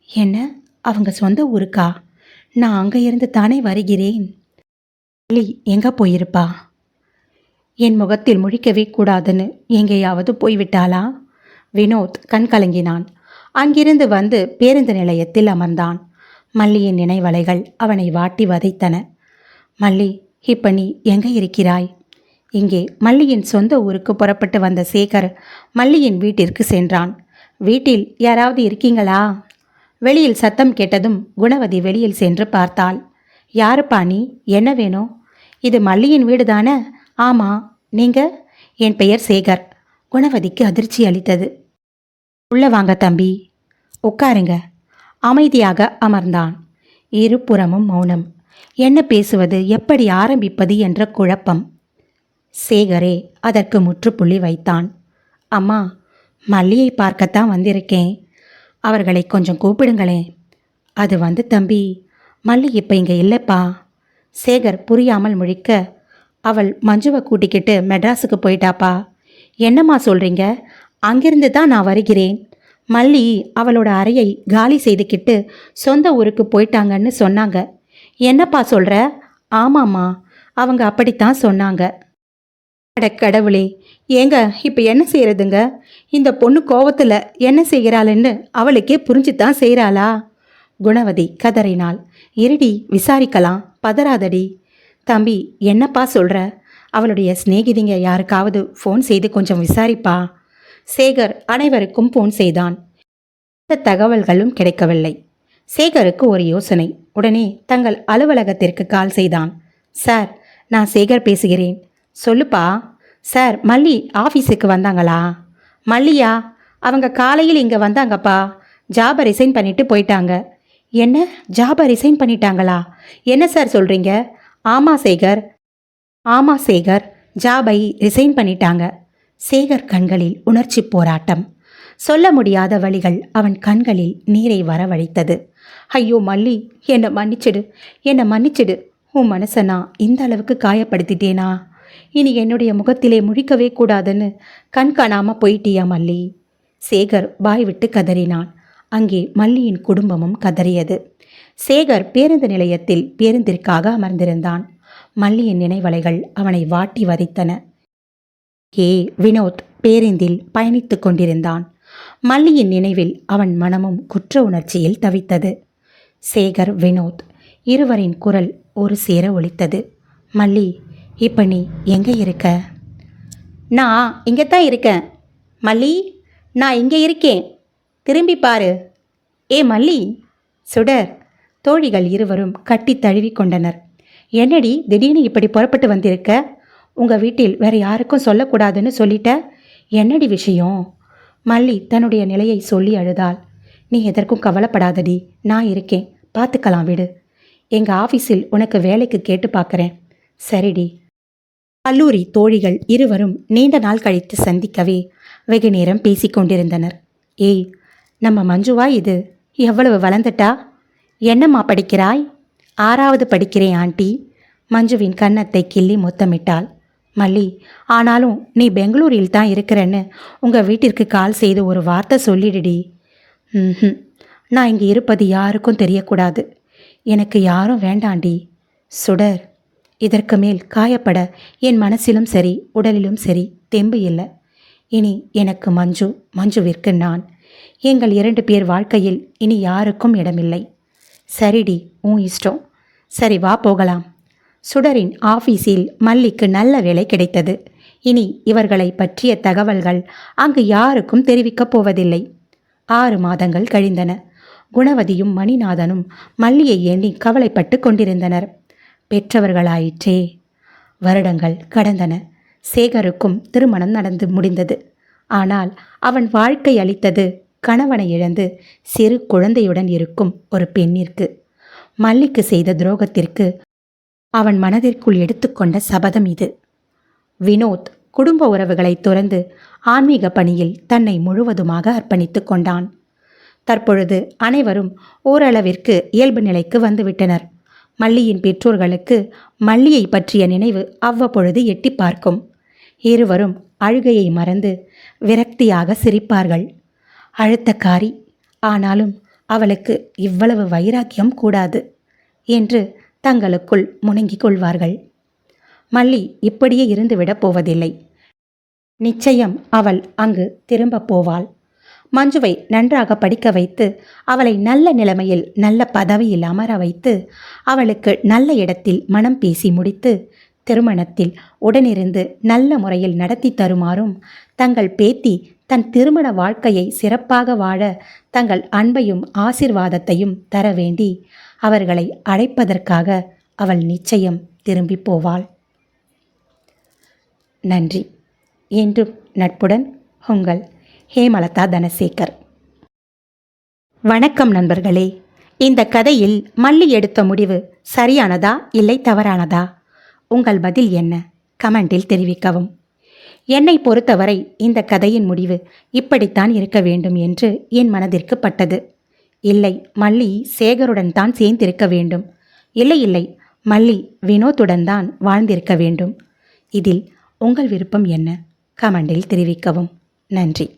என்ன, அவங்க சொந்த ஊருக்கா? நான் அங்கே இருந்து தானே வருகிறேன். மல்லி எங்கே போயிருப்பா? என் முகத்தில் முழிக்கவே கூடாதுன்னு எங்கேயாவது போய்விட்டாளா? வினோத் கண் கலங்கினான். அங்கிருந்து வந்து பேருந்து நிலையத்தில் அமர்ந்தான். மல்லியின் நினைவலைகள் அவனை வாட்டி வதைத்தன. மல்லி, இப்ப நீ எங்கே இருக்கிறாய்? இங்கே. மல்லியின் சொந்த ஊருக்கு புறப்பட்டு வந்த சேகர் மல்லியின் வீட்டிற்கு சென்றான். வீட்டில் யாராவது இருக்கீங்களா? வெளியில் சத்தம் கேட்டதும் குணவதி வெளியில் சென்று பார்த்தாள். யாருப்பா நீ? என்ன வேணும்? இது மல்லியின் வீடு தானே? ஆமாம். நீங்க? என் பெயர் சேகர். குணவதிக்கு அதிர்ச்சி அளித்தது. உள்ள வாங்க தம்பி. உட்காருங்க. அமைதியாக அமர்ந்தான். இருபுறமும் மௌனம். என்ன பேசுவது, எப்படி ஆரம்பிப்பது என்ற குழப்பம். சேகரே அதற்கு முற்றுப்புள்ளி வைத்தான். அம்மா, மல்லியை பார்க்கத்தான் வந்திருக்கேன். அவர்களை கொஞ்சம் கூப்பிடுங்களேன். அது வந்து தம்பி, மல்லி இப்போ இங்கே இல்லைப்பா. சேகர் புரியாமல் முழிக்க, அவள் மஞ்சுவை கூட்டிக்கிட்டு மெட்ராஸுக்கு போயிட்டாப்பா. என்னம்மா சொல்கிறீங்க? அங்கிருந்து தான் நான் வருகிறேன். மல்லி அவளோட அறையை காலி செய்துக்கிட்டு சொந்த ஊருக்கு போயிட்டாங்கன்னு சொன்னாங்க. என்னப்பா சொல்கிற? ஆமாம்மா, அவங்க அப்படித்தான் சொன்னாங்க. அட கடவுளே, ஏங்க இப்போ என்ன செய்யறதுங்க? இந்த பொண்ணு கோவத்தில் என்ன செய்கிறாள்ன்னு அவளுக்கே புரிஞ்சுதான் செய்கிறாளா? குணவதி கதறினாள். இருடி, விசாரிக்கலாம், பதறாதடி. தம்பி, என்னப்பா சொல்கிற? அவளுடைய சிநேகிதிங்க யாருக்காவது ஃபோன் செய்து கொஞ்சம் விசாரிப்பா. சேகர் அனைவருக்கும் ஃபோன் செய்தான். எந்த தகவல்களும் கிடைக்கவில்லை. சேகருக்கு ஒரு யோசனை. உடனே தங்கள் அலுவலகத்திற்கு கால் செய்தான். சார், நான் சேகர் பேசுகிறேன். சொல்லுப்பா. சார், மல்லி ஆஃபீஸுக்கு வந்தாங்களா? மல்லியா? அவங்க காலையில் இங்கே வந்தாங்கப்பா. ஜாபை ரிசைன் பண்ணிட்டு போயிட்டாங்க. என்ன, ஜாபை ரிசைன் பண்ணிட்டாங்களா? என்ன சார் சொல்கிறீங்க? ஆமாம் சேகர், ஜாபை ரிசைன் பண்ணிட்டாங்க. சேகர் கண்களில் உணர்ச்சி போராட்டம். சொல்ல முடியாத வழிகள் அவன் கண்களில் நீரை வரவழைத்தது. ஐயோ மல்லி, என்னை மன்னிச்சிடு. உன் மனசை நான் இந்த அளவுக்கு காயப்படுத்திட்டேனா? இனி என்னுடைய முகத்திலே முழிக்கவே கூடாதுன்னு கண் காணாமல் போயிட்டியா மல்லி? சேகர் வாய் விட்டு கதறினான். அங்கே மல்லியின் குடும்பமும் கதறியது. சேகர் பேருந்து நிலையத்தில் பேருந்திற்காக அமர்ந்திருந்தான். மல்லியின் நினைவலைகள் அவனை வாட்டி வதைத்தன. வினோத் பேருந்தில் பயணித்து கொண்டிருந்தான். மல்லியின் நினைவில் அவன் மனமும் குற்ற உணர்ச்சியில் தவித்தது. சேகர், வினோத் இருவரின் குரல் ஒரு சேர ஒலித்தது. மல்லி, இப்போ நீ எங்கே இருக்க? நான் இங்கே தான் இருக்கேன். மல்லி, நான் இங்கே இருக்கேன். திரும்பி பாரு. ஏ மல்லி. சுடர். தோழிகள் இருவரும் கட்டி தழுவி கொண்டனர். என்னடி திடீர்னு இப்படி புறப்பட்டு வந்திருக்க? உங்கள் வீட்டில் வேறு யாருக்கும் சொல்லக்கூடாதுன்னு சொல்லிட்ட. என்னடி விஷயம்? மல்லி தன்னுடைய நிலையை சொல்லி அழுதாள். நீ எதற்கும் கவலைப்படாதடி, நான் இருக்கேன், பார்த்துக்கலாம் விடு. எங்கள் ஆஃபீஸில் உனக்கு வேலைக்கு கேட்டு பார்க்குறேன். சரிடி. கல்லூரி தோழிகள் இருவரும் நீண்ட நாள் கழித்து சந்திக்கவே வெகு நேரம் பேசிக்கொண்டிருந்தனர். ஏய், நம்ம மஞ்சுவா இது? எவ்வளவு வளர்ந்துட்டா? என்னம்மா படிக்கிறாய்? 6வது படிக்கிறேன் ஆண்டி. மஞ்சுவின் கன்னத்தை கிள்ளி முத்தமிட்டாள். மல்லி, ஆனாலும் நீ பெங்களூரில் தான் இருக்கிறன்னு உங்கள் வீட்டிற்கு கால் செய்து ஒரு வார்த்தை சொல்லிடுடி. நான் இங்கே இருப்பது யாருக்கும் தெரியக்கூடாது. எனக்கு யாரும் வேண்டாண்டி. சுடர், இதற்கு மேல் காயப்பட என் மனசிலும் சரி உடலிலும் சரி தெம்பு இல்லை. இனி எனக்கு மஞ்சுவிற்கு நான். எங்கள் 2 பேர் வாழ்க்கையில் இனி யாருக்கும் இடமில்லை. சரிடி, உன் இஷ்டம். சரி, வா போகலாம். சுடரின் ஆஃபீஸில் மல்லிக்கு நல்ல வேலை கிடைத்தது. இனி இவர்களை பற்றிய தகவல்கள் அங்கு யாருக்கும் தெரிவிக்கப் போவதில்லை. 6 மாதங்கள் கழிந்தன. குணவதியும் மணிநாதனும் மல்லியை எண்ணி கவலைப்பட்டு கொண்டிருந்தனர். பெற்றவர்களாயிற்றே. வருடங்கள் கடந்தன. சேகருக்கும் திருமணம் நடந்து முடிந்தது. ஆனால் அவன் வாழ்க்கை அளித்தது கணவனை இழந்து சிறு குழந்தையுடன் இருக்கும் ஒரு பெண்ணிற்கு. மல்லிக்கு செய்த துரோகத்திற்கு அவன் மனதிற்குள் எடுத்துக்கொண்ட சபதம் இது. வினோத் குடும்ப உறவுகளை துறந்து ஆன்மீக பணியில் தன்னை முழுவதுமாக அர்ப்பணித்துக் கொண்டான். தற்பொழுது அனைவரும் ஓரளவிற்கு இயல்பு நிலைக்கு வந்துவிட்டனர். மல்லியின் பெற்றோர்களுக்கு மல்லியை பற்றிய நினைவு அவ்வப்பொழுது எட்டி பார்க்கும். இருவரும் அழுகையை மறந்து விரக்தியாக சிரிப்பார்கள். அழுத்தக்காரி, ஆனாலும் அவளுக்கு இவ்வளவு வைராக்கியம் கூடாது என்று தங்களுக்குள் முணங்கிக் கொள்வார்கள். மல்லி இப்படியே இருந்துவிடப் போவதில்லை. நிச்சயம் அவள் அங்கு திரும்பப் போவாள். மஞ்சுவை நன்றாக படிக்க வைத்து அவளை நல்ல நிலைமையில் நல்ல பதவியில் அமர வைத்து அவளுக்கு நல்ல இடத்தில் மனம் பேசி முடித்து திருமணத்தில் உடனிருந்து நல்ல முறையில் நடத்தி தருமாறும் தங்கள் பேத்தி தன் திருமண வாழ்க்கையை சிறப்பாக வாழ தங்கள் அன்பையும் ஆசிர்வாதத்தையும் தர வேண்டி அவர்களை அழைப்பதற்காக அவள் நிச்சயம் திரும்பி போவாள். நன்றி. என்றும் நட்புடன் உங்கள் ஹேமலதா தனசேகர். வணக்கம் நண்பர்களே. இந்த கதையில் மல்லி எடுத்த முடிவு சரியானதா இல்லை தவறானதா? உங்கள் பதில் என்ன? கமெண்டில் தெரிவிக்கவும். என்னை பொறுத்தவரை இந்த கதையின் முடிவு இப்படித்தான் இருக்க வேண்டும் என்று என் மனதிற்கு பட்டது. இல்லை, மல்லி சேகருடன் தான் சேர்ந்திருக்க வேண்டும். இல்லை, மல்லி வினோத்துடன் தான் வாழ்ந்திருக்க வேண்டும். இதில் உங்கள் விருப்பம் என்ன? கமெண்டில் தெரிவிக்கவும். நன்றி.